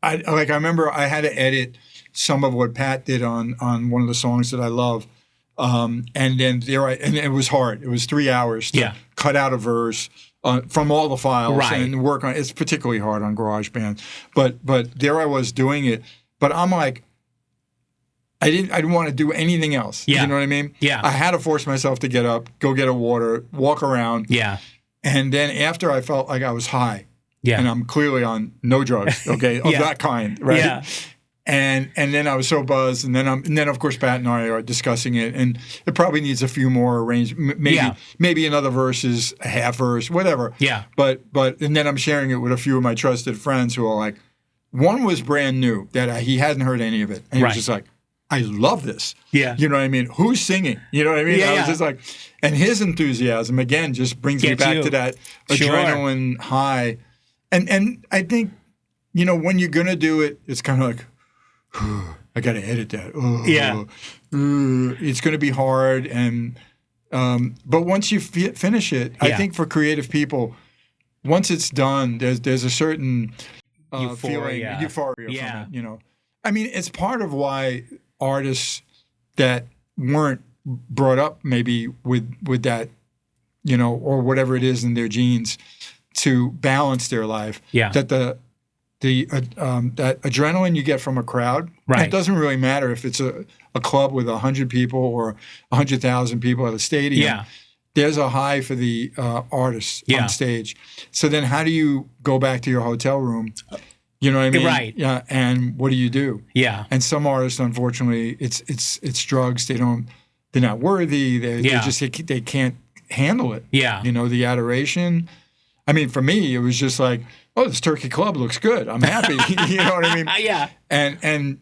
remember I had to edit some of what Pat did on one of the songs that I love. And then and it was hard. It was 3 hours to cut out a verse from all the files and work on it. It's particularly hard on GarageBand. But there I was doing it. But I'm like, I didn't want to do anything else. Yeah. You know what I mean? Yeah. I had to force myself to get up, go get a water, walk around. Yeah. And then after I felt like I was high. Yeah. And I'm clearly on no drugs, okay, of that kind, right? Yeah. And then I was so buzzed, and then of course Pat and I are discussing it, and it probably needs a few more maybe another verses, a half verse, whatever. Yeah. But and then I'm sharing it with a few of my trusted friends who are like, one was brand new that he hadn't heard any of it, and he was just like, I love this. Yeah. You know what I mean? Who's singing? You know what I mean? I was just like, and his enthusiasm again just brings me back to that adrenaline high. And I think, when you're going to do it, it's kind of like, I got to edit that. It's going to be hard. But once you finish it, I think for creative people, once it's done, there's a certain euphoria from it, I mean, it's part of why artists that weren't brought up maybe with that, or whatever it is in their genes, to balance their life. Yeah. That that adrenaline you get from a crowd. Right. It doesn't really matter if it's a club with 100 people or 100,000 people at a stadium. Yeah. There's a high for the artists on stage. So then how do you go back to your hotel room You know what I mean? Right. Yeah. And what do you do? Yeah. And some artists, unfortunately, it's drugs. They're not worthy. They can't handle it. Yeah. You know, the adoration. I mean, for me, it was just like, oh, this Turkey Club looks good. I'm happy. You know what I mean? Yeah. And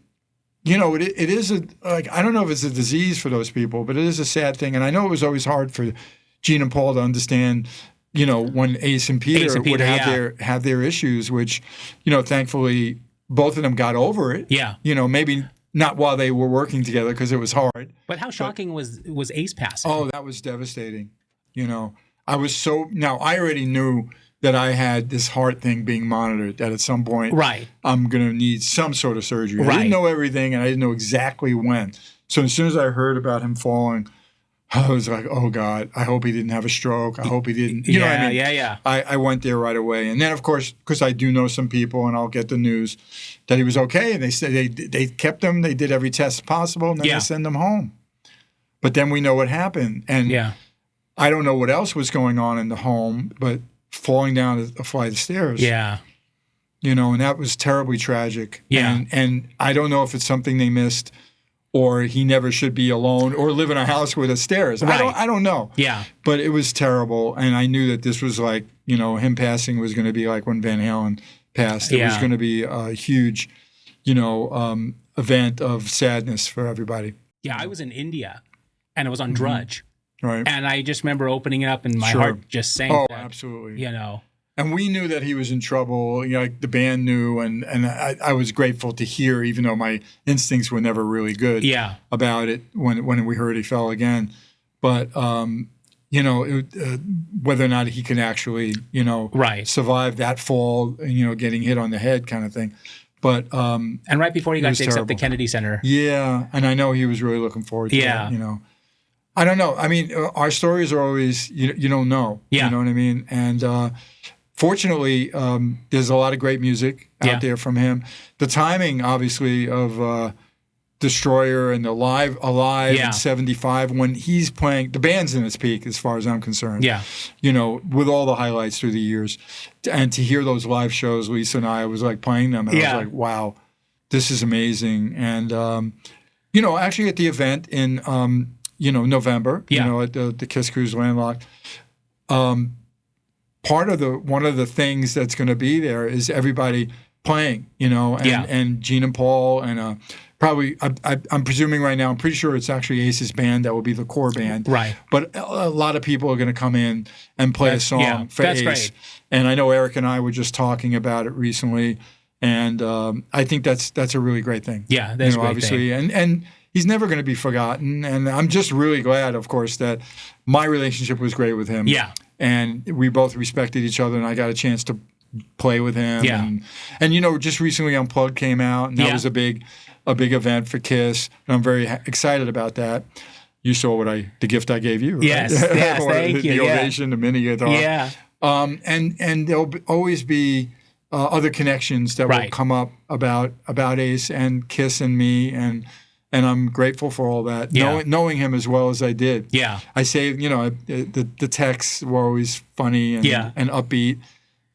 you know, it is I don't know if it's a disease for those people, but it is a sad thing. And I know it was always hard for Gene and Paul to understand, you know, when Ace and Peter would have their issues, which, you know, thankfully both of them got over it. Yeah. You know, maybe not while they were working together because it was hard. But how shocking was Ace passing? Oh, that was devastating. You know, I already knew that I had this heart thing being monitored, that at some point I'm going to need some sort of surgery. I didn't know everything, and I didn't know exactly when. So as soon as I heard about him falling, I was like, oh, God, I hope he didn't have a stroke. I hope he didn't. You know what I mean? Yeah. I went there right away. And then, of course, because I do know some people, and I'll get the news that he was okay. And they said they kept him. They did every test possible, and then they send him home. But then we know what happened. And I don't know what else was going on in the home, but falling down a flight of stairs. Yeah. You know, and that was terribly tragic. Yeah. And I don't know if it's something they missed, or he never should be alone, or live in a house with a stairs. Right. I don't know. Yeah. But it was terrible, and I knew that this was like, you know, him passing was going to be like when Van Halen passed. It was going to be a huge, you know, event of sadness for everybody. Yeah, I was in India, and it was on Drudge. Right. And I just remember opening it up and my heart just sank. Oh, absolutely. You know. And we knew that he was in trouble. You know, like the band knew, and I was grateful to hear, even though my instincts were never really good about it when we heard he fell again. But you know, whether or not he can actually, you know, survive that fall, you know, getting hit on the head kind of thing. But and right before he got to accept the Kennedy Center. Yeah, and I know he was really looking forward to that, you know. I don't know. I mean, our stories are always, you don't know. Yeah. You know what I mean? And fortunately, there's a lot of great music out there from him. The timing, obviously, of Destroyer and Alive in 75, when he's playing, the band's in its peak as far as I'm concerned. Yeah. You know, with all the highlights through the years. And to hear those live shows, Lisa and I was like playing them, and I was like, wow, this is amazing. And, you know, actually at the event in, you know, November, you know, at the Kiss Cruise Landlocked, one of the things that's going to be there is everybody playing, you know, and Gene and Paul, and probably, I'm presuming right now, I'm pretty sure it's actually Ace's band that will be the core band. Right. But a lot of people are going to come in and play a song for Ace. Great. And I know Eric and I were just talking about it recently, and I think that's a really great thing. Yeah, that's a great obviously thing. And he's never going to be forgotten, and I'm just really glad, of course, that my relationship was great with him. Yeah. And we both respected each other, and I got a chance to play with him. Yeah. And you know, just recently Unplugged came out, and that was a big event for Kiss, and I'm very excited about that. You saw the gift I gave you, right? Yes, thank you. The ovation, the mini guitar. Yeah. And there'll always be other connections that will come up about Ace and Kiss and me, and I'm grateful for all that, knowing him as well as I did. Yeah. I say, you know, the texts were always funny and upbeat.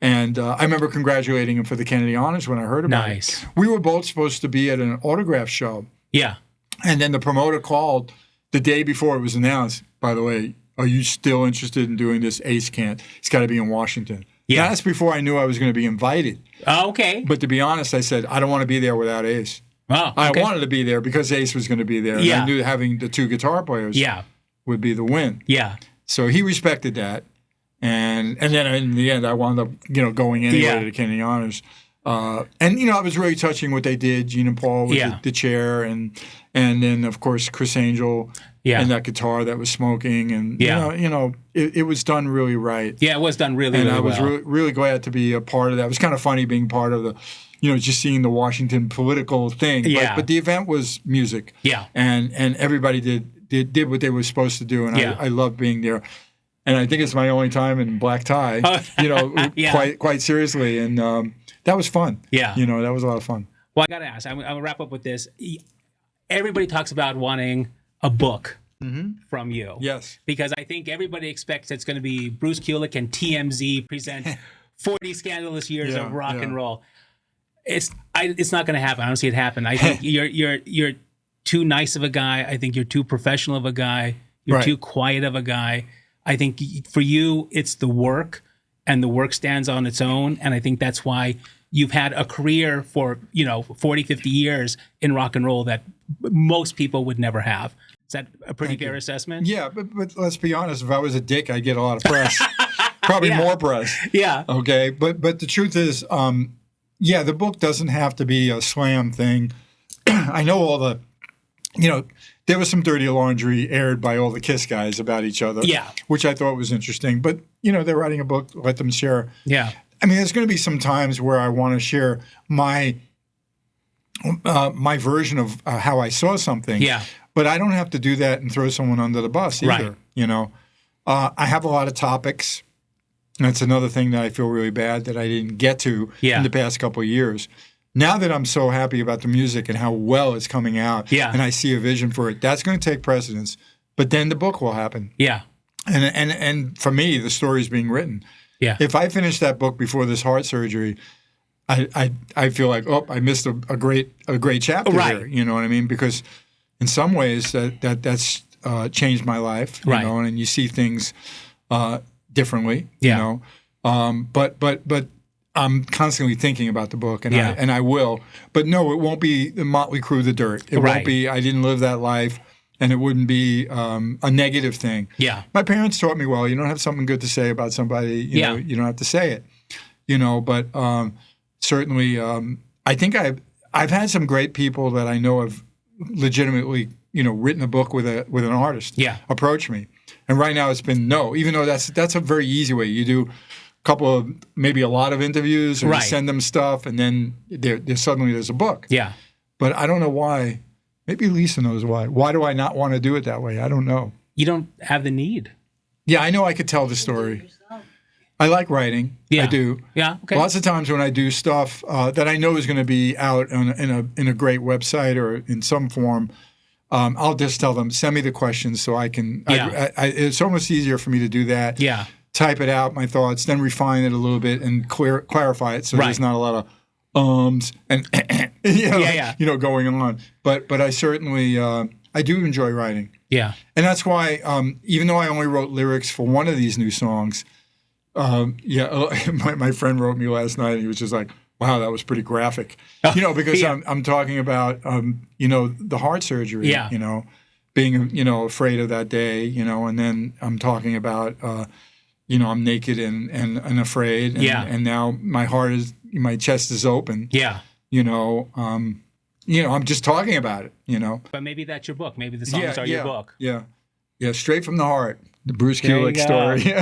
And I remember congratulating him for the Kennedy Honors when I heard about it. We were both supposed to be at an autograph show. Yeah. And then the promoter called the day before it was announced, by the way, are you still interested in doing this? Ace can't. It's got to be in Washington. Yeah. That's before I knew I was going to be invited. Oh, okay. But to be honest, I said, I don't want to be there without Ace. Oh, okay. I wanted to be there because Ace was going to be there. Yeah. And I knew having the two guitar players would be the win. Yeah. So he respected that. And then in the end, I wound up, you know, going anyway to the Kennedy Honors. And, you know, it was really touching what they did, Gene and Paul with the chair, and then, of course, Chris Angel and that guitar that was smoking. And, you know, it was done really right. Yeah, it was done really, really well. And I was really glad to be a part of that. It was kind of funny being part of the, you know, just seeing the Washington political thing. Yeah. But the event was music. Yeah. And everybody did what they were supposed to do, and I loved being there. And I think it's my only time in black tie, you know, quite seriously. And that was fun. Yeah. You know, that was a lot of fun. Well, I got to ask, I'm going to wrap up with this. Everybody talks about wanting a book from you. Yes. Because I think everybody expects it's going to be Bruce Kulick and TMZ present 40 scandalous years of rock and roll. It's not going to happen. I don't see it happen. I think you're too nice of a guy. I think you're too professional of a guy. You're too quiet of a guy. I think for you, it's the work, and the work stands on its own. And I think that's why you've had a career for 40, 50 years in rock and roll that most people would never have. Is that a pretty fair assessment? Yeah, but let's be honest. If I was a dick, I'd get a lot of press. Probably more press. Yeah. Okay. But the truth is, the book doesn't have to be a slam thing. I know all the, there was some dirty laundry aired by all the Kiss guys about each other. Yeah. Which I thought was interesting. But, they're writing a book, let them share. Yeah. I mean, there's going to be some times where I want to share my version of how I saw something. Yeah. But I don't have to do that and throw someone under the bus either. Right. I have a lot of topics. That's another thing that I feel really bad that I didn't get to in the past couple of years. Now that I'm so happy about the music and how well it's coming out, and I see a vision for it, that's going to take precedence. But then the book will happen. Yeah. And for me, the story's being written. Yeah. If I finish that book before this heart surgery, I feel like, I missed a great chapter here. You know what I mean? Because in some ways that's changed my life. You know, and you see things differently. You know, but I'm constantly thinking about the book, and I will. But no, it won't be the Motley Crue, The Dirt. It won't be. I didn't live that life. And it wouldn't be a negative thing. Yeah. My parents taught me, well, you don't have something good to say about somebody, you know, you don't have to say it. But certainly I think I've had some great people that I know have legitimately, written a book with an artist approach me. And right now it's been no, even though that's a very easy way. You do a couple of, maybe a lot of interviews, or you send them stuff, and then suddenly there's a book. Yeah. But I don't know why. Maybe Lisa knows why. Why do I not want to do it that way? I don't know. You don't have the need. Yeah, I know I could tell the story. I like writing. Yeah. I do. Yeah, okay. Lots of times when I do stuff that I know is going to be out in a great website or in some form, I'll just tell them, send me the questions so I can. Yeah. It's almost easier for me to do that. Yeah. Type it out, my thoughts, then refine it a little bit and clarify it so there's not a lot of and going on. But I certainly I do enjoy writing. Yeah. And that's why even though I only wrote lyrics for one of these new songs, my friend wrote me last night and he was just like, wow, that was pretty graphic. Because I'm talking about the heart surgery, being afraid of that day, and then I'm talking about I'm naked and afraid and now my chest is open. Yeah. I'm just talking about it, But maybe that's your book. Maybe the songs are your book. Yeah. Yeah, straight from the heart. The BRUCE KULICK story.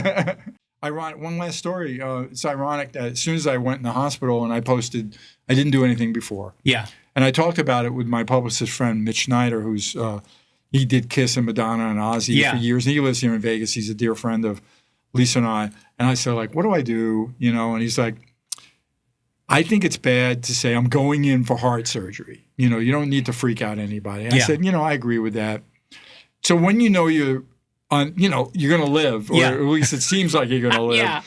Ironic. One last story. It's ironic that as soon as I went in the hospital and I posted, I didn't do anything before. Yeah. And I talked about it with my publicist friend, Mitch Schneider, who's he did Kiss and Madonna and Ozzy for years. And he lives here in Vegas. He's a dear friend of Lisa and I. And I said, like, what do I do? And he's like, I think it's bad to say I'm going in for heart surgery. You don't need to freak out anybody. And I said, I agree with that. So when you're on, you're going to live, or at least it seems like you're going to live,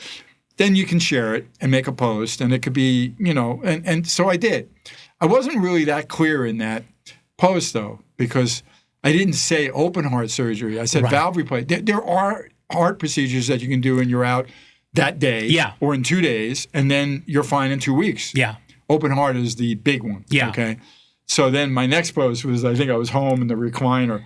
then you can share it and make a post. And it could be, and so I did. I wasn't really that clear in that post, though, because I didn't say open heart surgery. I said valve replacement. There are heart procedures that you can do and you're out that day or in 2 days, and then you're fine in 2 weeks. Yeah. Open heart is the big one. Yeah. Okay. So then my next post was, I think I was home in the recliner,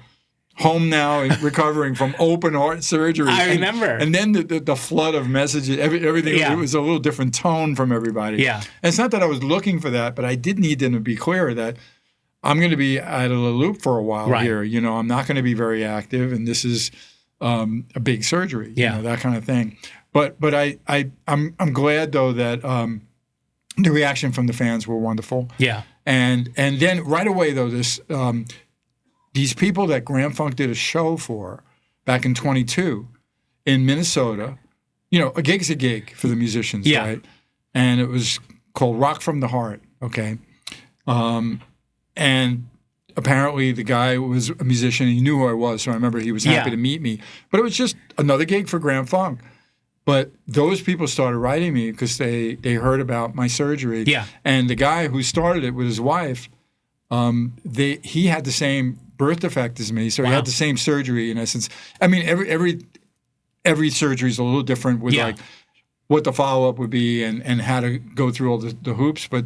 home now and recovering from open heart surgery. I remember. And then the flood of messages, everything, it was a little different tone from everybody. Yeah. And it's not that I was looking for that, but I did need them to be clear that I'm going to be out of the loop for a while here. I'm not going to be very active, and this is a big surgery, that kind of thing. But I'm glad though that the reaction from the fans were wonderful. Yeah. And then right away though these people that Grand Funk did a show for back in 22 in Minnesota, a gig's a gig for the musicians, right? And it was called Rock from the Heart, okay? And apparently the guy was a musician. He knew who I was, so I remember he was happy to meet me. But it was just another gig for Grand Funk. But those people started writing me because they heard about my surgery. Yeah. And the guy who started it with his wife, he had the same birth defect as me, so he had the same surgery in essence. I mean, every surgery is a little different with like what the follow up would be and how to go through all the hoops. But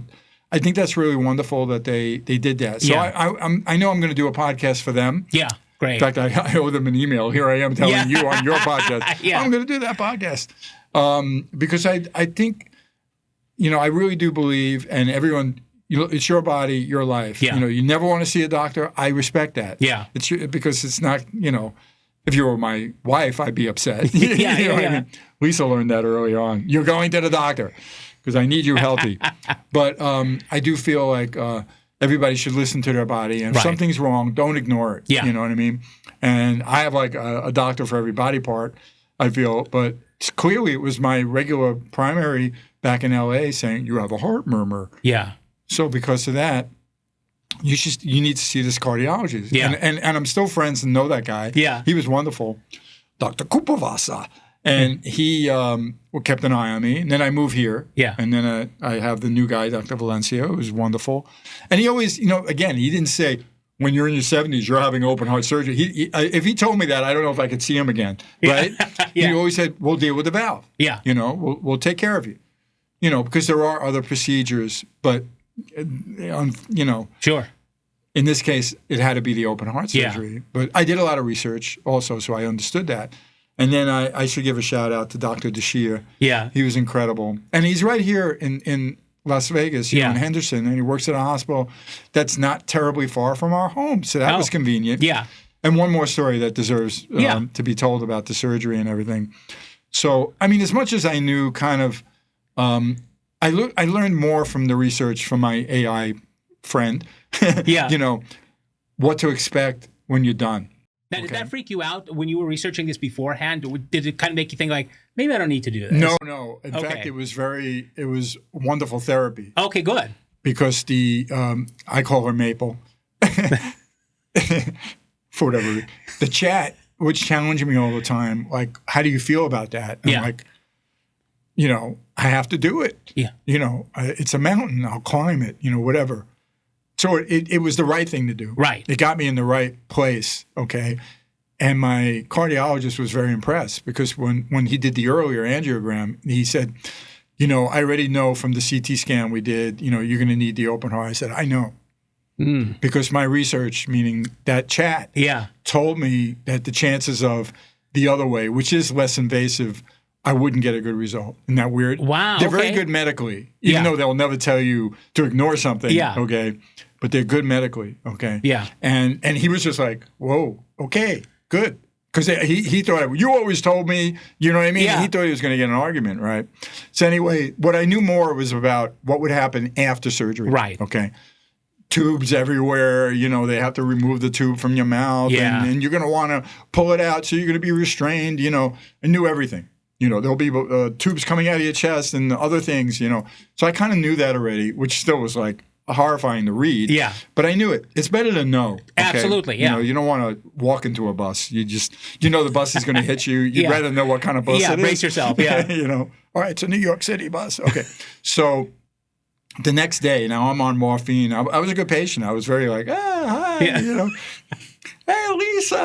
I think that's really wonderful that they did that. So I know I'm going to do a podcast for them. Yeah. Great. In fact, I owe them an email. Here I am telling you on your podcast. Yeah. I'm going to do that podcast because I think, I really do believe, and everyone, it's your body, your life. Yeah. You never want to see a doctor. I respect that. Yeah. Because it's not, if you were my wife, I'd be upset. Yeah. I mean? Lisa learned that early on. You're going to the doctor because I need you healthy. But I do feel like everybody should listen to their body. And if something's wrong, don't ignore it. Yeah. You know what I mean? And I have like a doctor for every body part, I feel. But clearly it was my regular primary back in L.A. saying, you have a heart murmur. Yeah. So because of that, you need to see this cardiologist. Yeah. And I'm still friends and know that guy. Yeah. He was wonderful. Dr. Kupavasa. And he kept an eye on me. And then I moved here. Yeah. And then I have the new guy, Dr. Valencia, who's wonderful. And he always, again, he didn't say, when you're in your 70s, you're having open heart surgery. If he told me that, I don't know if I could see him again. Right? Yeah. He always said, we'll deal with the valve. Yeah. We'll take care of you. Because there are other procedures. But, Sure. In this case, it had to be the open heart surgery. Yeah. But I did a lot of research also, so I understood that. And then I should give a shout out to Dr. Deshia. Yeah. He was incredible. And he's right here in Las Vegas, in Henderson, and he works at a hospital that's not terribly far from our home. So that was convenient. Yeah. And one more story that deserves to be told about the surgery and everything. So, I mean, as much as I knew kind of, I learned more from the research from my AI friend, what to expect when you're done. Now, did that freak you out when you were researching this beforehand? Did it kind of make you think like, maybe I don't need to do this? No. In fact, it was wonderful therapy. Okay, good. Because I call her Maple, for whatever reason. The chat was challenging me all the time. Like, how do you feel about that? And I'm like, I have to do it. Yeah. It's a mountain. I'll climb it, whatever. So it was the right thing to do. Right. It got me in the right place, okay? And my cardiologist was very impressed because when he did the earlier angiogram, he said, I already know from the CT scan we did, you're going to need the open heart. I said, I know. Because my research, meaning that chat, told me that the chances of the other way, which is less invasive, I wouldn't get a good result. Isn't that weird? Wow. They're very good medically, even though they'll never tell you to ignore something, okay? But they're good medically, okay? Yeah. And he was just like, whoa, okay, good. Because he thought, you always told me, you know what I mean? Yeah. He thought he was going to get an argument, right? So anyway, what I knew more was about what would happen after surgery. Right. Okay. Tubes everywhere, they have to remove the tube from your mouth. Yeah. And you're going to want to pull it out, so you're going to be restrained, I knew everything. There'll be tubes coming out of your chest and other things, So I kind of knew that already, which still was like horrifying to read. Yeah. But I knew it. It's better to know. Okay? Absolutely, yeah. You don't want to walk into a bus. You just, the bus is going to hit you. You'd rather know what kind of bus it is. Yeah, brace yourself, yeah. All right, it's a New York City bus. Okay. So the next day, now I'm on morphine. I was a good patient. I was very like, hi, hey, Lisa,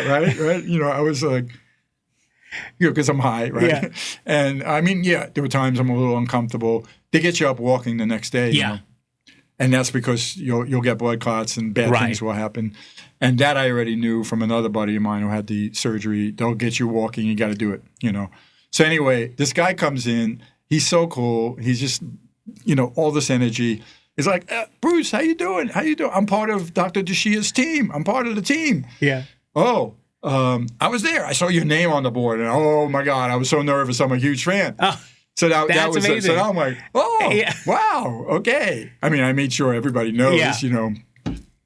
right? I was like, because I'm high, right? Yeah. And I mean, there were times I'm a little uncomfortable. They get you up walking the next day, and that's because you'll get blood clots and bad things will happen. And that I already knew from another buddy of mine who had the surgery. They'll get you walking. You got to do it, So anyway, this guy comes in. He's so cool. He's just, all this energy. He's like, Bruce, how you doing? How you doing? I'm part of Dr. Deshia's team. I'm part of the team. Yeah. Oh. I was there. I saw your name on the board, and oh my God, I was so nervous. I'm a huge fan. Oh, so that was amazing. So now I'm like, wow, okay. I mean, I made sure everybody knows.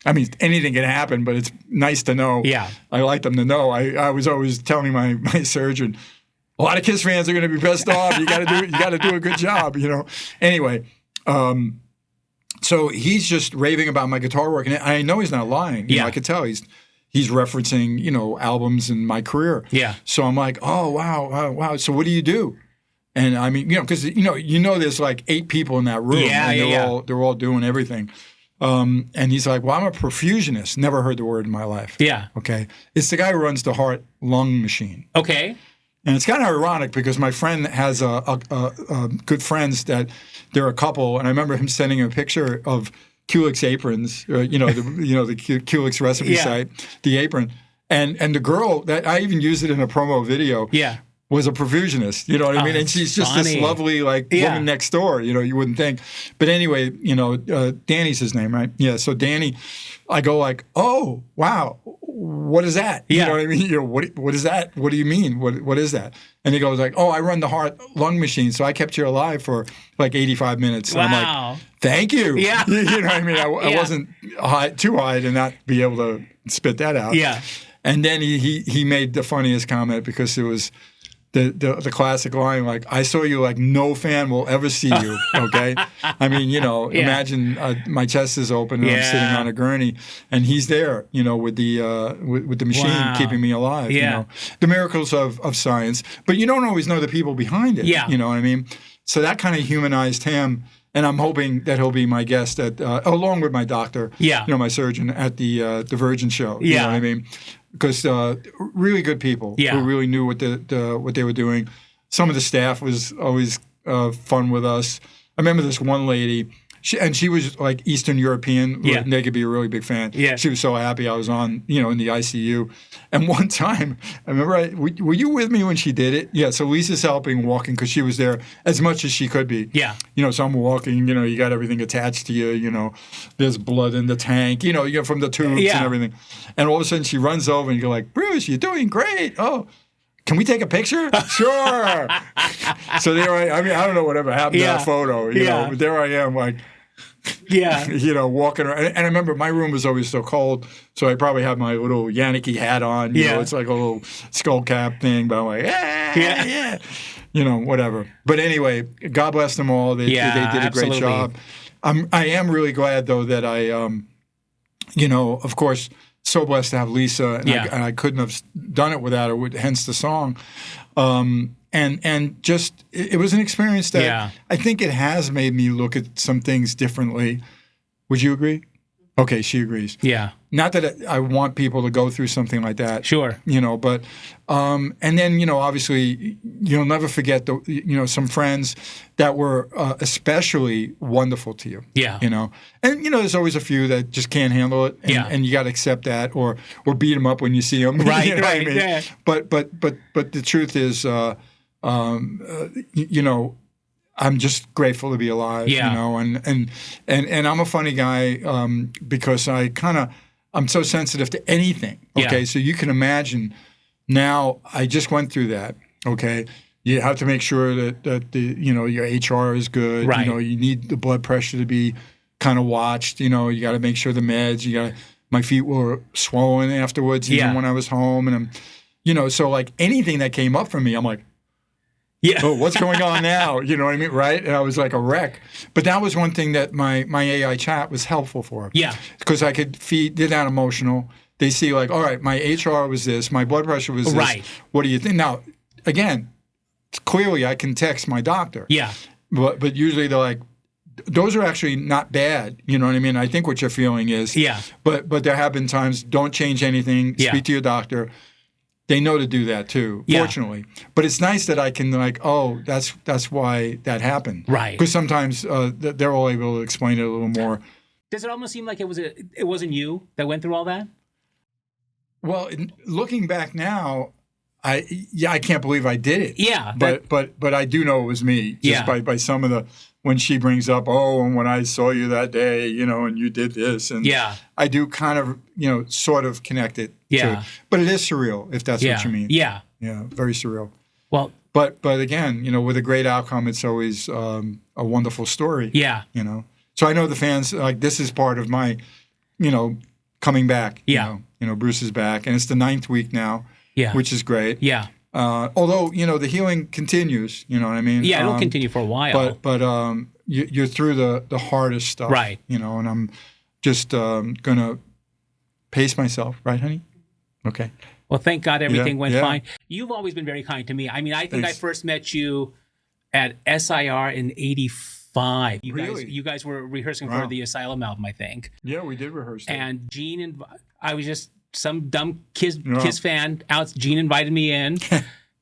I mean, anything can happen, but it's nice to know. Yeah, I like them to know. I was always telling my surgeon, a lot of Kiss fans are going to be pissed off. You got to do a good job. Anyway. So he's just raving about my guitar work, and I know he's not lying. I could tell he's referencing, albums in my career. Yeah. So I'm like, oh, wow. So what do you do? And I mean, because, there's like 8 people in that room. Yeah, and they're all doing everything. And he's like, well, I'm a perfusionist. Never heard the word in my life. Yeah. Okay. It's the guy who runs the heart-lung machine. Okay. And it's kind of ironic because my friend has good friends that they're a couple. And I remember him sending a picture of Kulick's aprons, the Kulick's recipe site, the apron. And the girl, that I even used it in a promo video. Yeah. Was a perfusionist, you know what I mean? And she's just this lovely, woman next door, you wouldn't think. But anyway, Danny's his name, right? Yeah, so Danny, I go like, oh, wow, what is that? Yeah. You know what I mean? What is that? What do you mean? What is that? And he goes like, oh, I run the heart-lung machine, so I kept you alive for like 85 minutes. Wow. And I'm like, thank you. Yeah. You know what I mean? I wasn't too high to not be able to spit that out. Yeah. And then he made the funniest comment because it was the classic line, like, I saw you like no fan will ever see you, okay? I mean, imagine my chest is open and I'm sitting on a gurney and he's there, with the machine keeping me alive, The miracles of science. But you don't always know the people behind it, you know what I mean? So that kind of humanized him. And I'm hoping that he'll be my guest along with my doctor, my surgeon at the Virgin show, you know what I mean? Because really good people who really knew what they were doing. Some of the staff was always fun with us. I remember this one lady, she was like Eastern European. Yeah. They could be a really big fan. Yeah. She was so happy I was on, in the ICU. And one time, I remember, were you with me when she did it? Yeah, so Lisa's helping walking because she was there as much as she could be. Yeah. So I'm walking, you got everything attached to you, there's blood in the tank, from the tubes and everything. And all of a sudden she runs over and you're like, Bruce, you're doing great. Oh, can we take a picture? Sure. So there I don't know whatever happened to that photo, but there I am like, walking around. And I remember my room was always so cold, so I probably had my little Yannicky hat on. You know, it's like a little skull cap thing, but I'm like, whatever. But anyway, God bless them all. They did a great job. I am really glad, though, that I, of course, so blessed to have Lisa, and I couldn't have done it without her, hence the song. And just it was an experience that I think it has made me look at some things differently. Would you agree? Okay, she agrees. Yeah. Not that I want people to go through something like that. Sure. But and then obviously you'll never forget some friends that were especially wonderful to you. Yeah. And there's always a few that just can't handle it. And, and you got to accept that or beat them up when you see them. Right. You know right. what I mean? Yeah. But the truth is, I'm just grateful to be alive, and I'm a funny guy because I'm so sensitive to anything. Okay, so you can imagine. Now I just went through that. Okay, you have to make sure that the your HR is good. Right. You need the blood pressure to be kind of watched. You got to make sure the meds. My feet were swollen afterwards, even when I was home, and I'm, so like anything that came up for me, I'm like. Yeah. Oh, what's going on now? You know what I mean? Right? And I was like a wreck. But that was one thing that my AI chat was helpful for. Yeah. Because I could they're not emotional. They see like, all right, my HR was this, my blood pressure was this. Right. What do you think? Now, again, clearly I can text my doctor. Yeah. But usually they're like, those are actually not bad. You know what I mean? I think what you're feeling is. Yeah. But there have been times, don't change anything, speak to your doctor. They know to do that too, fortunately. But it's nice that I can that's why that happened. Right. Because sometimes they're all able to explain it a little more. Does it almost seem like it wasn't you that went through all that? Well, looking back now, I can't believe I did it. Yeah. But I do know it was me just by some of the when she brings up, and when I saw you that day, and you did this, and I do kind of sort of connect it. Yeah. But it is surreal, if that's what you mean. Yeah. Yeah, very surreal. Well, but again, with a great outcome, it's always a wonderful story. Yeah. So I know the fans like this is part of my, coming back. Yeah. Bruce is back, and it's the 9th week now. Yeah. Which is great. Yeah. Although the healing continues. You know what I mean? Yeah, it'll continue for a while. But you're through the hardest stuff. Right. And I'm just gonna pace myself, right, honey? Okay. Well, thank God everything went fine. You've always been very kind to me. I mean, I think I first met you at SIR in '85. You guys were rehearsing for the Asylum album, I think. Yeah, we did rehearse that. And Gene, I was just some dumb Kiss fan. Gene invited me in.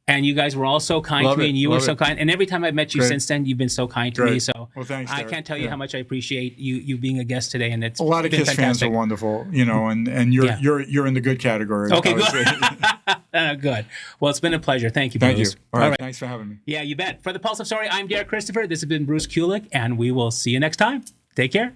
And you guys were all so kind to me, and you were so kind. And every time I've met you since then, you've been so kind to me. So thanks, I can't tell you how much I appreciate you being a guest today. And it's a lot of Kiss fans are wonderful, and you're in the good category. Okay, good. Good. Well, it's been a pleasure. Thank you, Bruce. Thank you. All right. Thanks for having me. Yeah, you bet. For the Pulse of Story, I'm Derek Christopher. This has been Bruce Kulick, and we will see you next time. Take care.